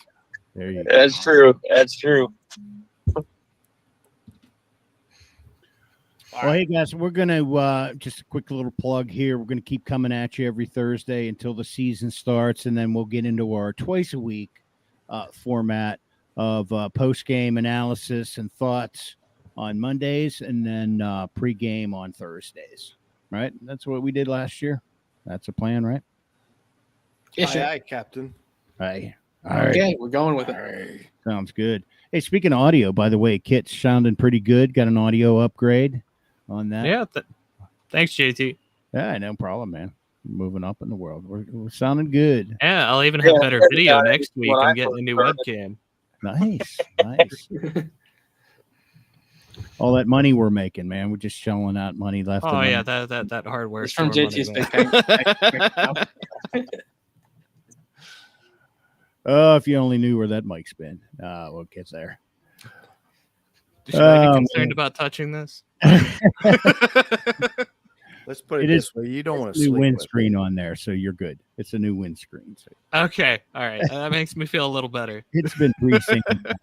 there you go. That's true. That's true. Well, hey guys, we're gonna just a quick little plug here. We're gonna keep coming at you every Thursday until the season starts, and then we'll get into our twice a week format of post game analysis and thoughts on Mondays, and then pregame on Thursdays. Right? That's what we did last year. That's a plan, right? Yeah, sure. aye, Captain. Right. All right. Okay, we're going with it. Aye. Sounds good. Hey, speaking of audio, by the way, Kit's sounding pretty good. Got an audio upgrade on that. Yeah. Thanks, JT. Yeah, no problem, man. Moving up in the world. We're sounding good. Yeah, I'll even have Yeah, better that's video about it. next week. When I I'm getting a new first webcam. Nice. Nice. All that money we're making, man. We're just shelling out money left. Oh and yeah, right. that hardware. It's from store money, JT's man. big bank. Oh, if you only knew where that mic's been. We'll get there. Should I be Oh, concerned man. about touching this? Let's put it It is- this way. You don't want to New sleep windscreen with on there, so you're good. It's a new windscreen. So Okay, all right. That makes me feel a little better. it's been pre-synced.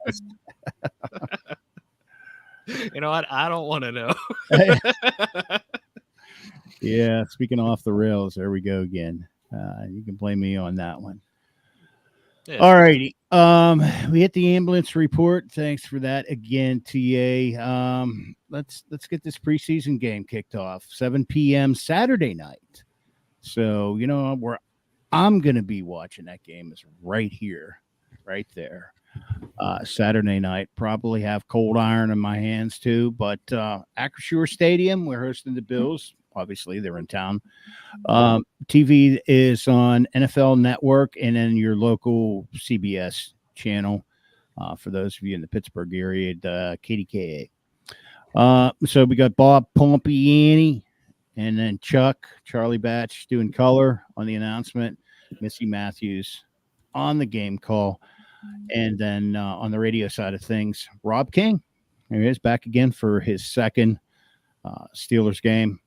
You know what? I don't want to know. Yeah, speaking of off the rails, there we go again. You can blame me on that one. Yeah. All righty. We hit the ambulance report. Thanks for that again, TA. Let's get this preseason game kicked off. 7 p.m. Saturday night. So where I'm gonna be watching that game is right here, right there. Saturday night. Probably have cold iron in my hands too. But Acrisure Stadium, we're hosting the Bills. Obviously, they're in town. TV is on NFL Network and then your local CBS channel. For those of you in the Pittsburgh area, the KDKA. So we got Bob Pompiani and then Charlie Batch doing color on the announcement. Missy Matthews on the game call. And then on the radio side of things, Rob King. There he is back again for his second Steelers game.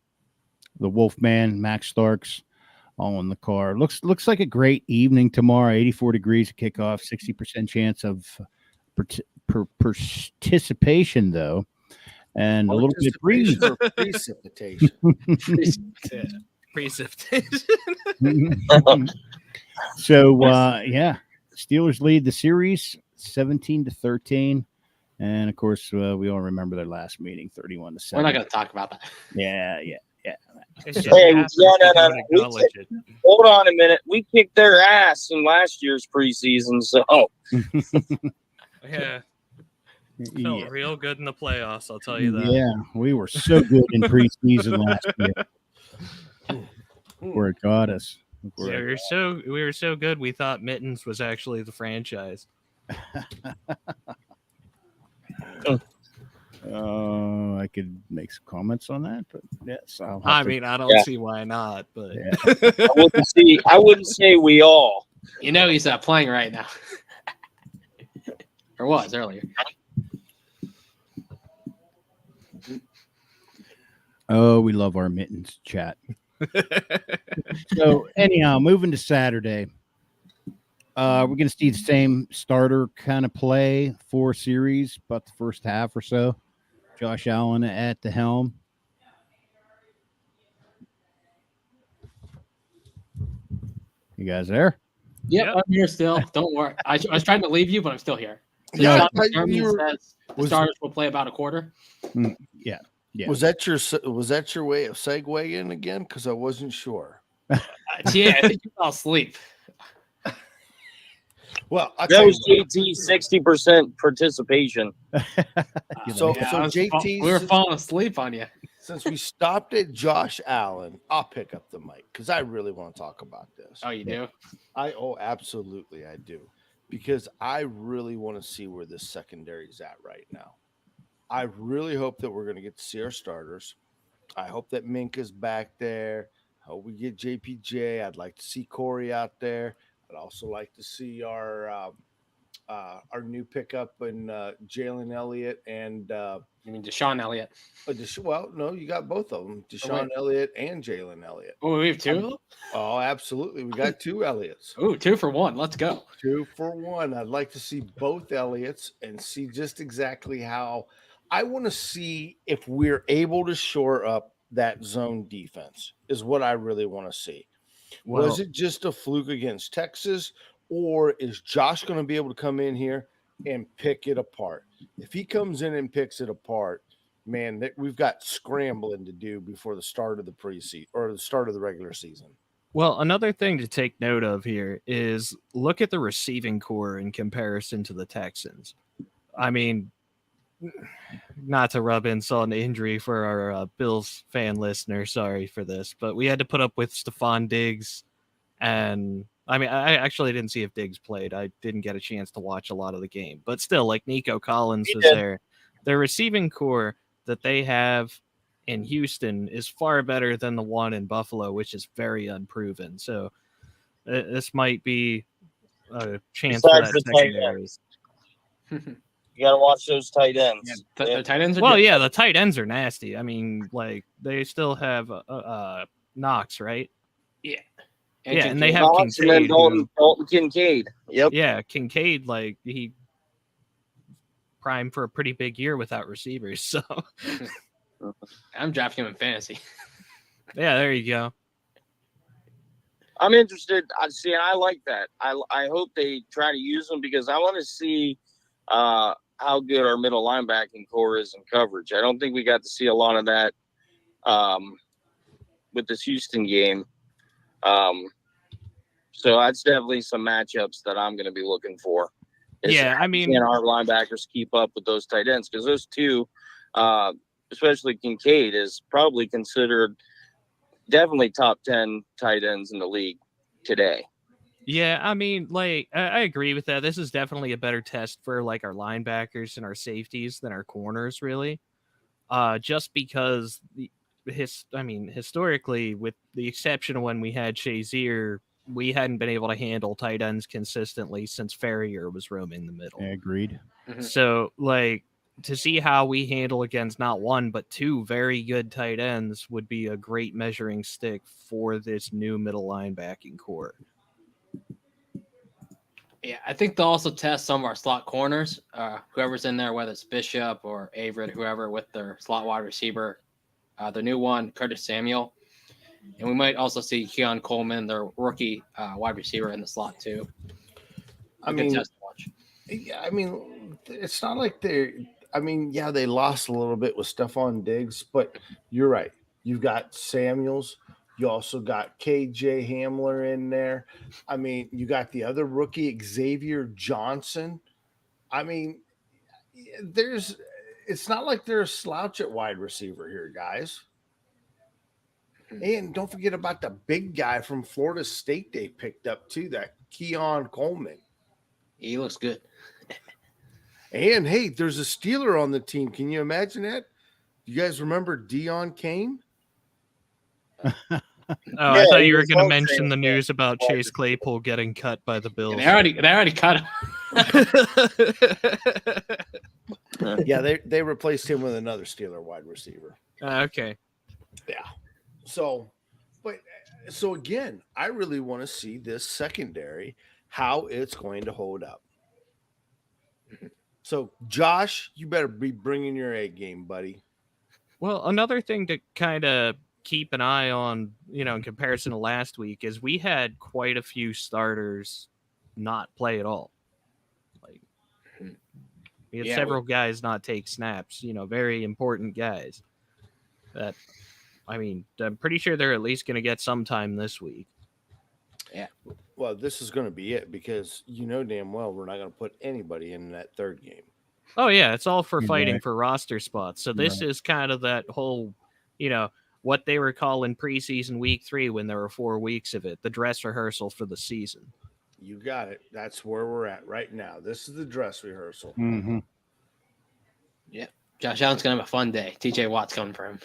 The Wolfman, Max Starks, all in the car. Looks like a great evening tomorrow. 84 degrees at kickoff, 60% chance of participation, though, and a little bit of breeze. Precipitation. Precipitation. So, yeah, Steelers lead the series 17-13. And, of course, we all remember their last meeting, 31-7. We're not going to talk about that. Yeah. It's just Hey, happens no. to acknowledge it. Hold on a minute. We kicked their ass in last year's preseason, so Yeah. Felt real good in the playoffs, I'll tell you that. Yeah, we were so good in preseason last year. Where it got us. We were so good we thought Mittens was actually the franchise. I could make some comments on that, but yes, I don't see why not, but I wouldn't say we all. You know he's not playing right now. Or was earlier. Oh, we love our Mittens chat. So anyhow, moving to Saturday, we're going to see the same starter kind of play for series, about the first half or so. Josh Allen at the helm. You guys there? Yep, I'm here still. Don't worry. I was trying to leave you, but I'm still here. So Yeah, the starters will play about a quarter. Yeah. Was that your way of segueing again? Because I wasn't sure. Yeah, I think you fell asleep. Well, that was JT's 60% participation. So JT, we were falling asleep on you. Since we stopped at Josh Allen, I'll pick up the mic because I really want to talk about this. Oh, you do? Absolutely, I do, because I really want to see where this secondary is at right now. I really hope that we're going to get to see our starters. I hope that Minka's back there. I hope we get JPJ. I'd like to see Corey out there. I'd also like to see our new pickup in Jalen Elliott and you mean Deshaun Elliott? Well, no, you got both of them, Deshaun Elliott and Jalen Elliott. Oh, we have two of them? Oh, absolutely. We got two Elliots. Oh, 2 for 1. Let's go. 2 for 1. I'd like to see both Elliots and see just exactly how. I want to see if we're able to shore up that zone defense is what I really want to see. Well, was it just a fluke against Texas, or is Josh going to be able to come in here and pick it apart? If he comes in and picks it apart, man, we've got scrambling to do before the start of the preseason or the start of the regular season. Well, another thing to take note of here is look at the receiving core in comparison to the Texans. I mean, not to rub insult and injury for our Bills fan listener, sorry for this, but we had to put up with Stephon Diggs, and I mean, I actually didn't see if Diggs played. I didn't get a chance to watch a lot of the game, but still, like Nico Collins was there. Their receiving core that they have in Houston is far better than the one in Buffalo, which is very unproven. So this might be a chance for that secondary. You got to watch those tight ends. Yeah, the tight ends are well, good. yeah, the tight ends are nasty. I mean, like, they still have Knox, right? Yeah. And they have Knox Kincaid. And then Dalton Kincaid. Yep. Yeah, Kincaid, like, he primed for a pretty big year without receivers. So I'm drafting him in fantasy. Yeah, there you go. I'm interested. I like that. I hope they try to use them because I want to see how good our middle linebacking core is in coverage. I don't think we got to see a lot of that with this Houston game. So that's definitely some matchups that I'm going to be looking for. Yeah, I mean, can our linebackers keep up with those tight ends? Because those two, especially Kincaid, is probably considered definitely top 10 tight ends in the league today. Yeah, I mean, like, I agree with that. This is definitely a better test for, like, our linebackers and our safeties than our corners, really. Just because, historically, with the exception of when we had Shazier, we hadn't been able to handle tight ends consistently since Ferrier was roaming the middle. I agreed. Mm-hmm. So, like, to see how we handle against not one, but two very good tight ends would be a great measuring stick for this new middle linebacking core. Yeah, I think they'll also test some of our slot corners, whoever's in there, whether it's Bishop or Averett, whoever, with their slot wide receiver. The new one, Curtis Samuel. And we might also see Keon Coleman, their rookie wide receiver, in the slot too. Test to watch. Yeah, I mean, it's not like they lost a little bit with Stephon Diggs, but you're right. You've got Samuels. You also got KJ Hamler in there. I mean, you got the other rookie, Xavier Johnson. I mean, it's not like they're a slouch at wide receiver here, guys. And don't forget about the big guy from Florida State they picked up too, that Keon Coleman. He looks good. And hey, there's a Steeler on the team. Can you imagine that? You guys remember Dion Kane? Oh, Yeah, I thought he you were was going to well mention trained. the news about Chase Claypool getting cut by the Bills. And they already cut him. Yeah, they replaced him with another Steeler wide receiver. Okay. Yeah. So again, I really want to see this secondary, how it's going to hold up. So, Josh, you better be bringing your A game, buddy. Well, another thing to kind of keep an eye on, in comparison to last week, is we had quite a few starters not play at all. Like, we had several guys not take snaps, very important guys. That, I'm pretty sure they're at least going to get some time this week. Yeah. Well, this is going to be it because damn well we're not going to put anybody in that third game. Oh, yeah. It's all for You're fighting right. for roster spots. So this is kind of that whole, what they were calling preseason week 3 when there were 4 weeks of it, the dress rehearsal for the season. You got it. That's where we're at right now. This is the dress rehearsal. Mm-hmm. Yeah. Josh Allen's going to have a fun day. TJ Watt's coming for him.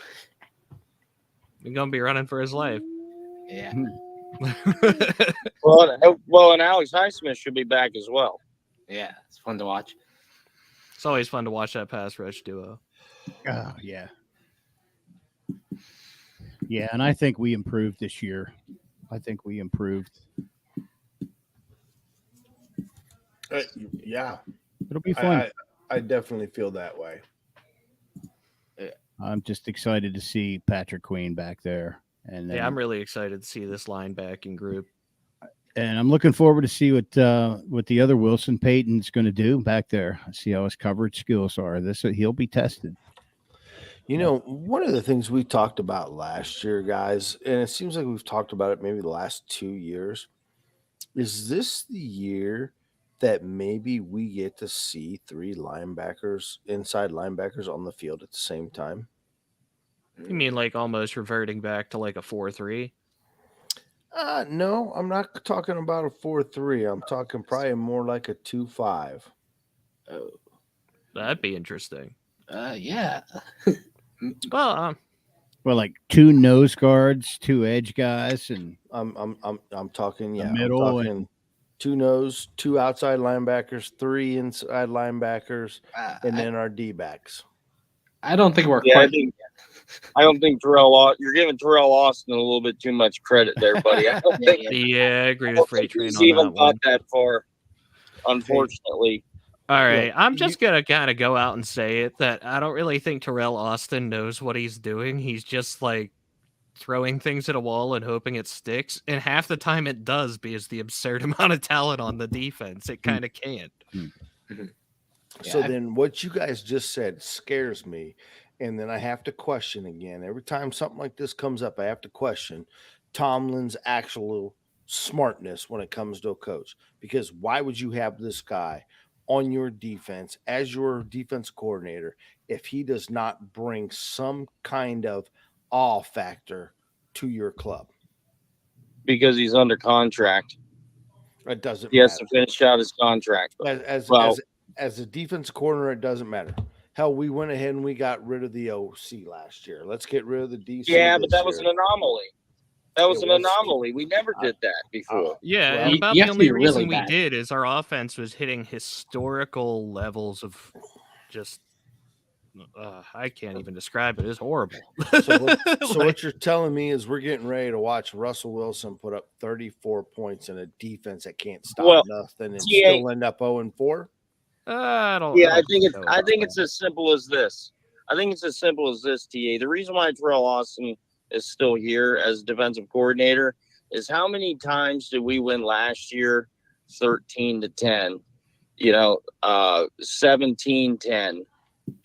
He's going to be running for his life. Yeah. Well, and Alex Highsmith should be back as well. Yeah. It's fun to watch. It's always fun to watch that pass rush duo. Oh, yeah. Yeah, and I think we improved this year. I think we improved. Yeah. It'll be fun. I definitely feel that way. I'm just excited to see Patrick Queen back there. And then, Yeah, I'm really excited to see this linebacking group. and I'm looking forward to see what the other Wilson Payton's going to do back there. See how his coverage skills are. He'll be tested. One of the things we talked about last year, guys, and it seems like we've talked about it maybe the last 2 years, is this the year that maybe we get to see 3 linebackers, inside linebackers on the field at the same time? You mean like almost reverting back to like a 4-3? No, I'm not talking about a 4-3. I'm talking probably more like a 2-5. Oh. That'd be interesting. Yeah. Well, like 2 nose guards, 2 edge guys, and I'm talking middle I'm talking 2 nose, 2 outside linebackers, 3 inside linebackers, and then our D-backs. I don't think we're quite. I don't think you're giving Terrell Austin a little bit too much credit there, buddy. I don't think. Yeah, I agree with Freight Train he's on even that one. got that far, unfortunately. All right, Look, I'm just going to kind of go out and say it that I don't really think Terrell Austin knows what he's doing. He's just like throwing things at a wall and hoping it sticks. And half the time it does because the absurd amount of talent on the defense. It kind of can't. So then what you guys just said scares me. And then I have to question again. Every time something like this comes up, I have to question Tomlin's actual smartness when it comes to a coach. Because why would you have this guy on your defense as your defense coordinator if he does not bring some kind of awe factor to your club? Because he's under contract. It doesn't He matter. has to finish out his contract. As a defense coordinator, it doesn't matter. Hell, we went ahead and we got rid of the OC last year. Let's get rid of the DC. Yeah, but that was an anomaly. That was an anomaly. We never did that before. Yeah, Well, and about you the have to only be really reason we bad. did is our offense was hitting historical levels of just I can't even describe it. It's horrible. So what you're telling me is we're getting ready to watch Russell Wilson put up 34 points in a defense that can't stop nothing and still end up 0-4? I think it's as simple as this. I think it's as simple as this, TA. The reason why Terrell Austin is still here as defensive coordinator is how many times did we win last year? 13-10, 17-10,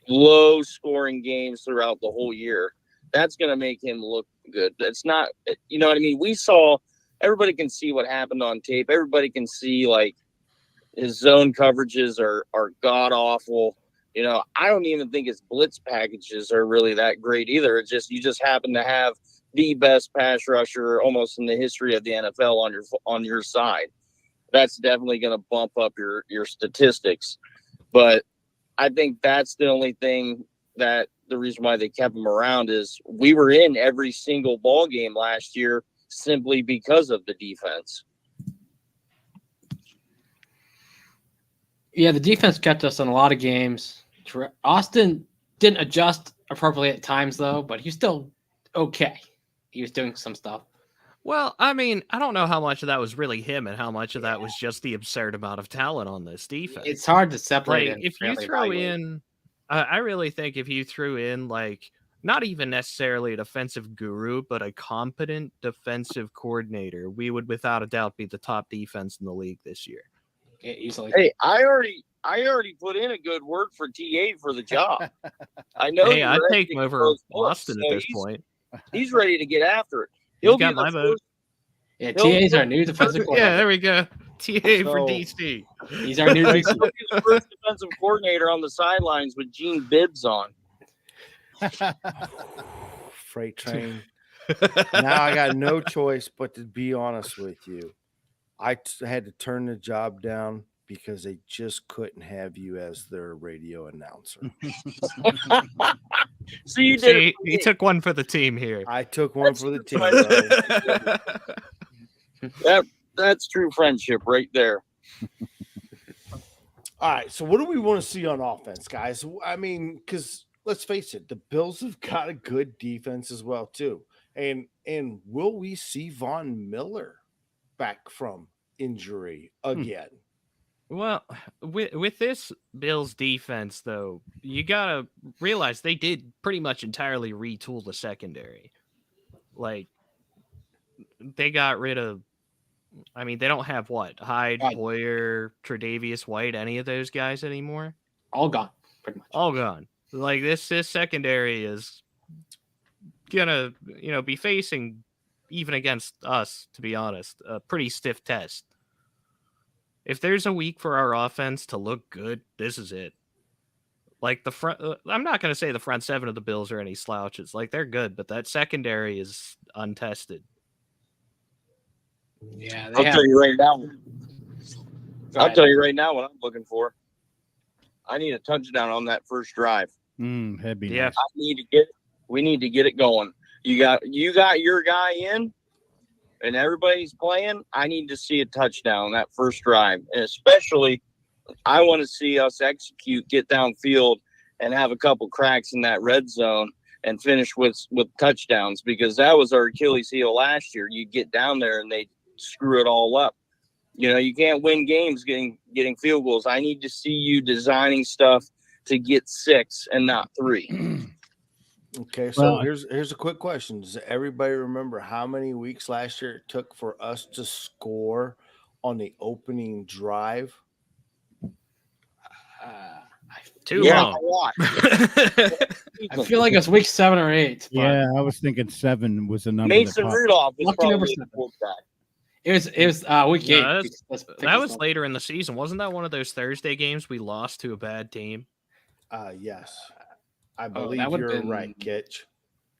low scoring games throughout the whole year. That's going to make him look good. That's not, you know what I mean? Everybody can see what happened on tape. Everybody can see his zone coverages are god awful. You know, I don't even think his blitz packages are really that great either. It's just you just happen to have the best pass rusher almost in the history of the NFL on your side. That's definitely going to bump up your statistics. But I think that's the only thing that the reason why they kept him around is we were in every single ball game last year simply because of the defense. Yeah, the defense kept us in a lot of games. Austin didn't adjust appropriately at times, though, but he's still okay. He was doing some stuff. Well, I mean, I don't know how much of that was really him and how much of that was just the absurd amount of talent on this defense. It's hard to separate. Like, if you throw in, I really think if you threw in, like, not even necessarily a defensive guru, but a competent defensive coordinator, we would without a doubt be the top defense in the league this year. Yeah, easily. Hey, I already put in a good word for TA for the job. I know. Hey, I'd take him over Austin at this point. He's ready to get after it. He'll got be my the vote. first. Yeah, TA's our new defensive coordinator. Yeah, there we go. TA for DC. He's our new He'll be the first defensive coordinator on the sidelines with Gene Bibbs on. Freight train. Now I got no choice but to be honest with you. I had to turn the job down because they just couldn't have you as their radio announcer. So you did. He took one for the team here. I took one for the team. That's true friendship right there. All right. So what do we want to see on offense, guys? I mean, because let's face it, the Bills have got a good defense as well, too. And will we see Von Miller back from injury again? Well, with this Bills defense, though, you got to realize they did pretty much entirely retool the secondary. Like, they got rid of, I mean, they don't have what? Hyde, Boyer, Tre'Davious White, any of those guys anymore? All gone, pretty much. All gone. Like, this secondary is going to, be facing, even against us, to be honest, a pretty stiff test. If there's a week for our offense to look good, this is it. Like the front, I'm not going to say the front seven of the Bills are any slouches. Like they're good, but that secondary is untested. Yeah, I'll tell you right now. I'll tell you right now what I'm looking for. I need a touchdown on that first drive. That'd be nice. We need to get it going. You got your guy in. And everybody's playing, I need to see a touchdown that first drive. And especially, I want to see us execute, get downfield, and have a couple cracks in that red zone and finish with touchdowns because that was our Achilles heel last year. You get down there and they screw it all up. You know, you can't win games getting field goals. I need to see you designing stuff to get 6 and not 3. Okay, so here's a quick question. Does everybody remember how many weeks last year it took for us to score on the opening drive? Too long. A lot. I feel like it's week 7 or 8. Yeah, I was thinking 7 was the number. Mason Rudolph was Lucky probably number the 7. quarterback. It was week 8. That was later in the season. Wasn't that one of those Thursday games we lost to a bad team? Yes. I believe that you're right, Kitch.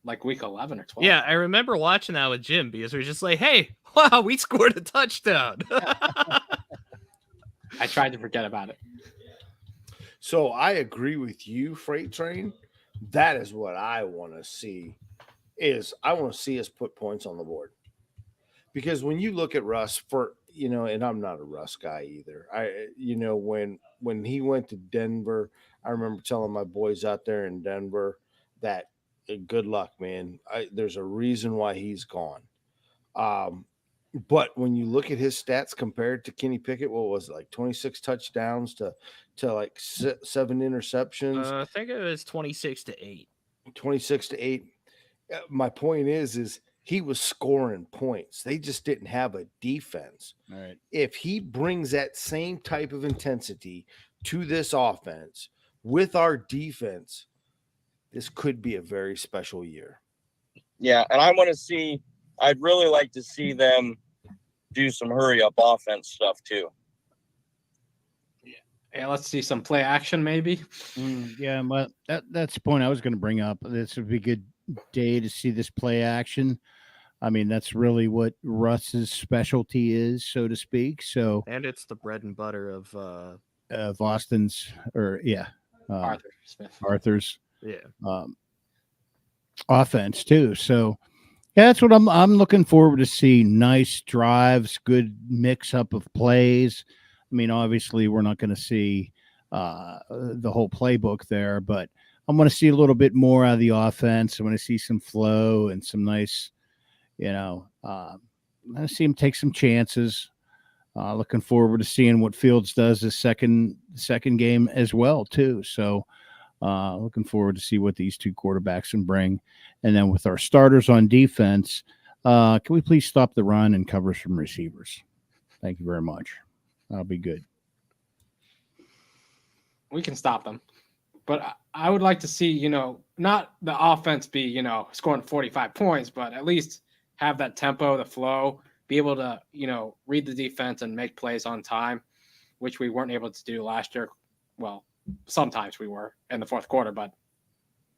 Like week 11 or 12. Yeah, I remember watching that with Jim because we were just like, hey, wow, we scored a touchdown. I tried to forget about it. So I agree with you, Freight Train. That is what I want to see. I want to see us put points on the board. Because when you look at Russ and I'm not a Russ guy either. When he went to Denver, I remember telling my boys out there in Denver that good luck, man. There's a reason why he's gone. But when you look at his stats compared to Kenny Pickett, what was it, like 26 touchdowns to like 7 interceptions? I think it was 26-8. 26-8. My point is he was scoring points. They just didn't have a defense. All right. If he brings that same type of intensity to this offense with our defense, this could be a very special year. Yeah, and I'd really like to see them do some hurry up offense stuff too. Yeah, let's see some play action maybe. Yeah, but that's the point I was going to bring up. This would be a good day to see this play action. I mean, that's really what Russ's specialty is, so to speak. So, And it's the bread and butter of Austin's, or Arthur Smith. Arthur's yeah. offense too. So, yeah, that's what I'm looking forward to see. Nice drives, good mix up of plays. I mean, obviously, we're not going to see the whole playbook there, but I'm going to see a little bit more out of the offense. I want to see some flow and some nice, I see him take some chances. Looking forward to seeing what Fields does the second game as well too. So looking forward to see what these two quarterbacks can bring. And then with our starters on defense, can we please stop the run and cover some receivers? Thank you very much. That'll be good. We can stop them. But I would like to see, not the offense be, scoring 45 points, but at least have that tempo, the flow, be able to, read the defense and make plays on time, which we weren't able to do last year. Well, sometimes we were in the fourth quarter, but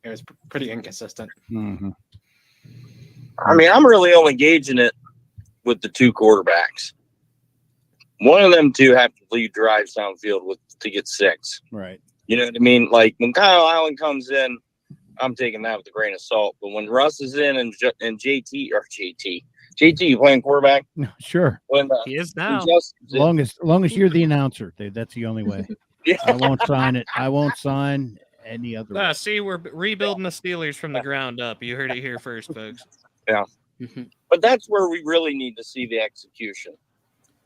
it was pretty inconsistent. Mm-hmm. I mean, I'm really only gauging it with the two quarterbacks. One of them two have to lead drives downfield to get 6. Right. You know what I mean? Like when Kyle Allen comes in, I'm taking that with a grain of salt. But when Russ is in and JT, you playing quarterback? Sure. When He is now. Long as you're the announcer, dude, that's the only way. Yeah. I won't sign it. I won't sign any other way. See, we're rebuilding the Steelers from the ground up. You heard it here first, folks. Yeah. But that's where we really need to see the execution.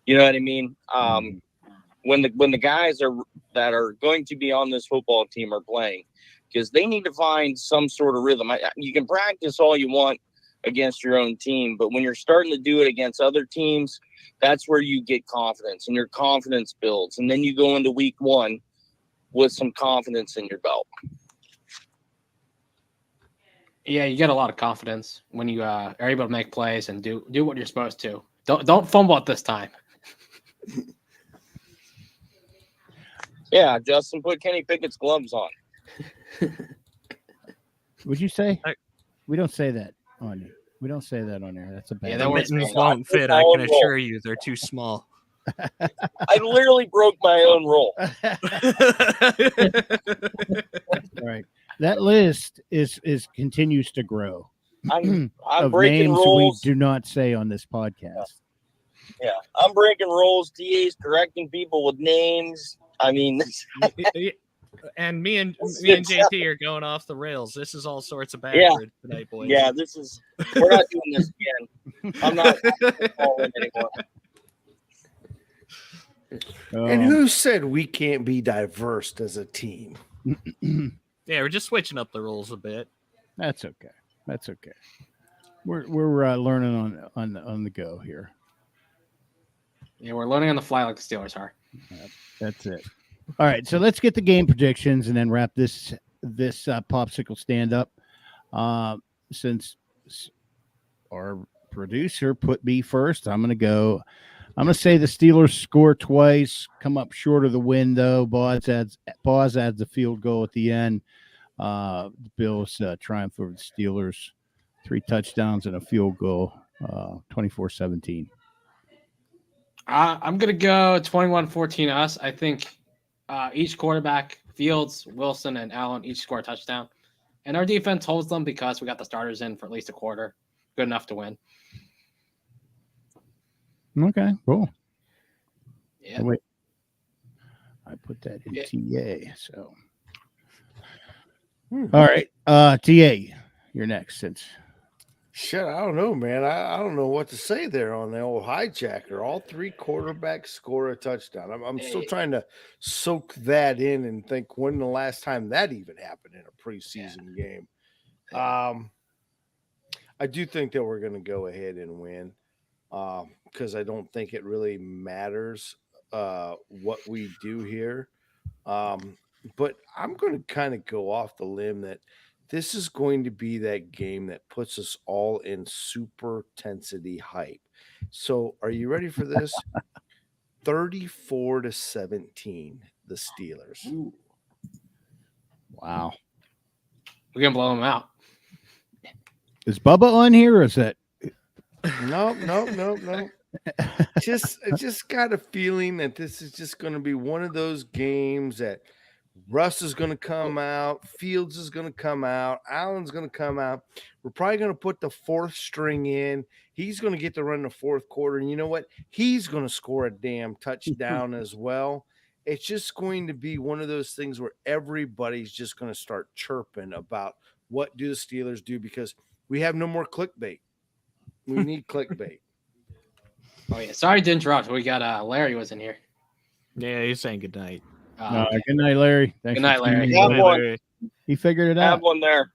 You know what I mean? When the guys that are going to be on this football team are playing, because they need to find some sort of rhythm. You can practice all you want against your own team, but when you're starting to do it against other teams, that's where you get confidence and your confidence builds. And then you go into week 1 with some confidence in your belt. Yeah, you get a lot of confidence when you are able to make plays and do what you're supposed to. Don't fumble at this time. Yeah, Justin, put Kenny Pickett's gloves on. Would you say? We don't say that on you. We don't say that on air. That's a bad. Yeah, The that was mittens won't fit. I can assure you, they're too small. I literally broke my own rule. Right. That list is continues to grow. I'm of breaking names rules. we do not say on this podcast. Yeah, I'm breaking rules. DA's correcting people with names. I mean, and me and JT are going off the rails. This is all sorts of backwards tonight, boys. Yeah, we're not doing this again. I'm not calling anymore. And who said we can't be diverse as a team? Yeah, we're just switching up the rules a bit. That's okay. That's okay. We're learning on the go here. Yeah, we're learning on the fly like the Steelers are. That's it. All right, so let's get the game predictions and then wrap this popsicle stand up. Since our producer put me first, I'm going to say the Steelers score twice, come up short of the win though. Boz adds a field goal at the end. The Bills triumph over the Steelers, 3 touchdowns and a field goal, 24-17. I'm going to go 21-14 us. I think each quarterback, Fields, Wilson, and Allen, each score a touchdown. And our defense holds them because we got the starters in for at least a quarter. Good enough to win. Okay, cool. Yeah. Oh, wait. I put that in TA, so. All right, TA, you're next. Since Shit, I don't know, man. I don't know what to say there on the old hijacker. All 3 quarterbacks score a touchdown. I'm still trying to soak that in and think when the last time that even happened in a preseason game. I do think that we're going to go ahead and win because I don't think it really matters what we do here. But I'm going to kind of go off the limb that this is going to be that game that puts us all in super tensity hype. So are you ready for this? 34-17, the Steelers. Ooh. Wow. We're gonna blow them out. Is Bubba on here or is that? Nope. I just got a feeling that this is just going to be one of those games that Russ is going to come out, Fields is going to come out, Allen's going to come out. We're probably going to put the fourth string in. He's going to get to run the fourth quarter. And you know what? He's going to score a damn touchdown as well. It's just going to be one of those things where everybody's just going to start chirping about what do the Steelers do, because we have no more clickbait. We need clickbait. Oh yeah, sorry to interrupt. We got Larry was in here. Yeah, he's saying good night. Good night, Larry. Thanks Good night, for tuning Larry. in. Have one. He figured it Have out. one there.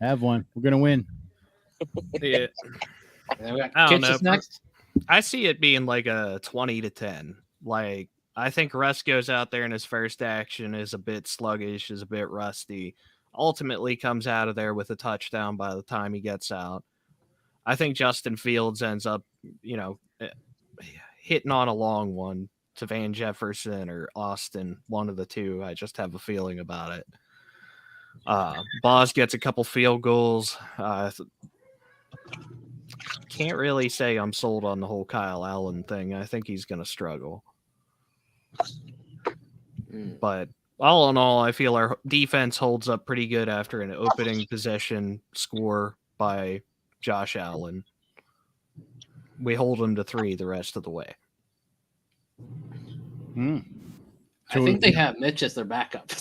Have one. We're gonna win. Yeah. And we got I don't Kitchens know. next. I see it being like a 20-10. Like, I think Russ goes out there and his first action is a bit sluggish, is a bit rusty. Ultimately comes out of there with a touchdown by the time he gets out. I think Justin Fields ends up, hitting on a long one to Van Jefferson or Austin, one of the two. I just have a feeling about it. Boz gets a couple field goals. Can't really say I'm sold on the whole Kyle Allen thing. I think he's going to struggle. But all in all, I feel our defense holds up pretty good after an opening possession score by Josh Allen. We hold him to 3 the rest of the way. I think they have Mitch as their backup.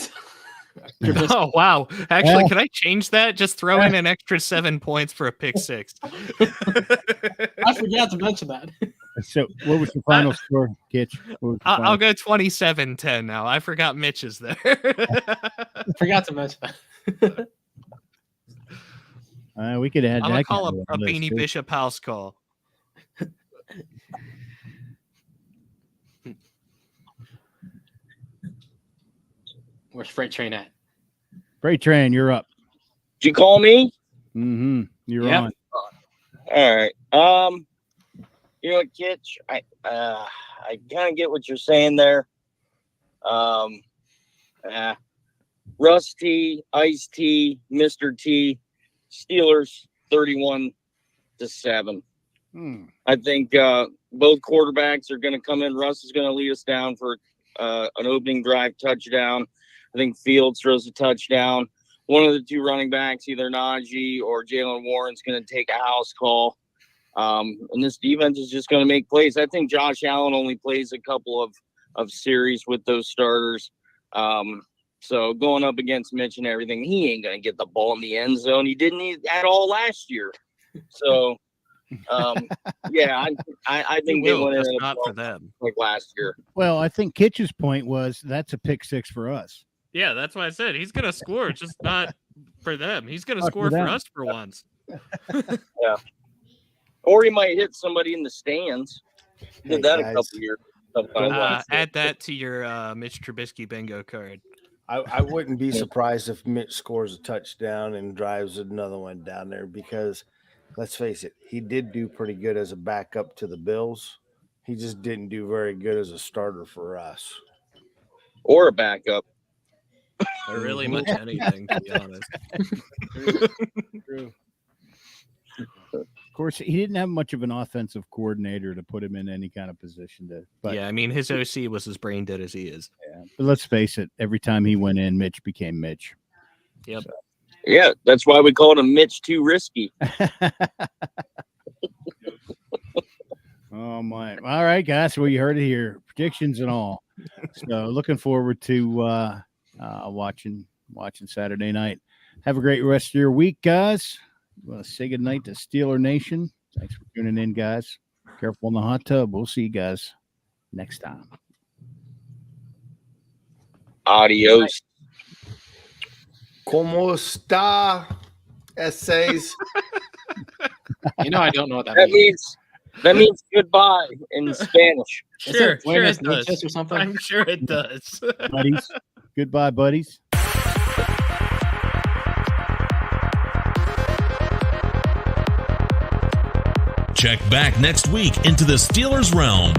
Oh, wow. Actually, can I change that? Just throw in an extra 7 points for a pick 6. I forgot to mention that. So, what was the final score, Kitch? I'll go 27-10 now. I forgot Mitch is there. Forgot to mention that. We could add I'm that. going to call guy a to the list, Beanie too. Bishop house call. Where's Freight Train at? Freight Train, you're up. Did you call me? Mm-hmm. You're Yep. on. All right. You know what, Kitch? I kind of get what you're saying there. Russ T, Ice T, Mr. T, Steelers 31-7. I think both quarterbacks are going to come in. Russ is going to lead us down for an opening drive touchdown. I think Fields throws a touchdown. One of the two running backs, either Najee or Jalen Warren's going to take a house call. And this defense is just going to make plays. I think Josh Allen only plays a couple of series with those starters. So going up against Mitch and everything, he ain't going to get the ball in the end zone. He didn't at all last year. So, yeah, I think they went in not for them. like last year. Well, I think Kitch's point was that's a pick 6 for us. Yeah, that's why I said he's going to score, just not for them. He's going to Not score for for them. us for once. Yeah. Or he might hit somebody in the stands. Did that guys. a couple years. Sometimes. Add that to your Mitch Trubisky bingo card. I wouldn't be surprised if Mitch scores a touchdown and drives another one down there, because let's face it, he did do pretty good as a backup to the Bills. He just didn't do very good as a starter for us. Or a backup. Or really much anything, to be honest. True. Of course, he didn't have much of an offensive coordinator to put him in any kind of position to. But Yeah, I mean, his OC was as brain dead as he is. yeah. But let's face it, every time he went in, Mitch became Mitch. Yep. Yeah, that's why we called him Mitch Too Risky. Oh my! All right, guys. Well, you heard it here, predictions and all. So, looking forward to watching Saturday night. Have a great rest of your week, guys. Want to say goodnight to Steeler Nation. Thanks for tuning in, guys. Careful in the hot tub. We'll see you guys next time. Adios. Como está, essays? You know I don't know what that That means. means goodbye in Spanish. Sure, Is it Buenos it does. noches or something? I'm sure it does. Buddies. Goodbye, buddies. Check back next week into the Steelers realm.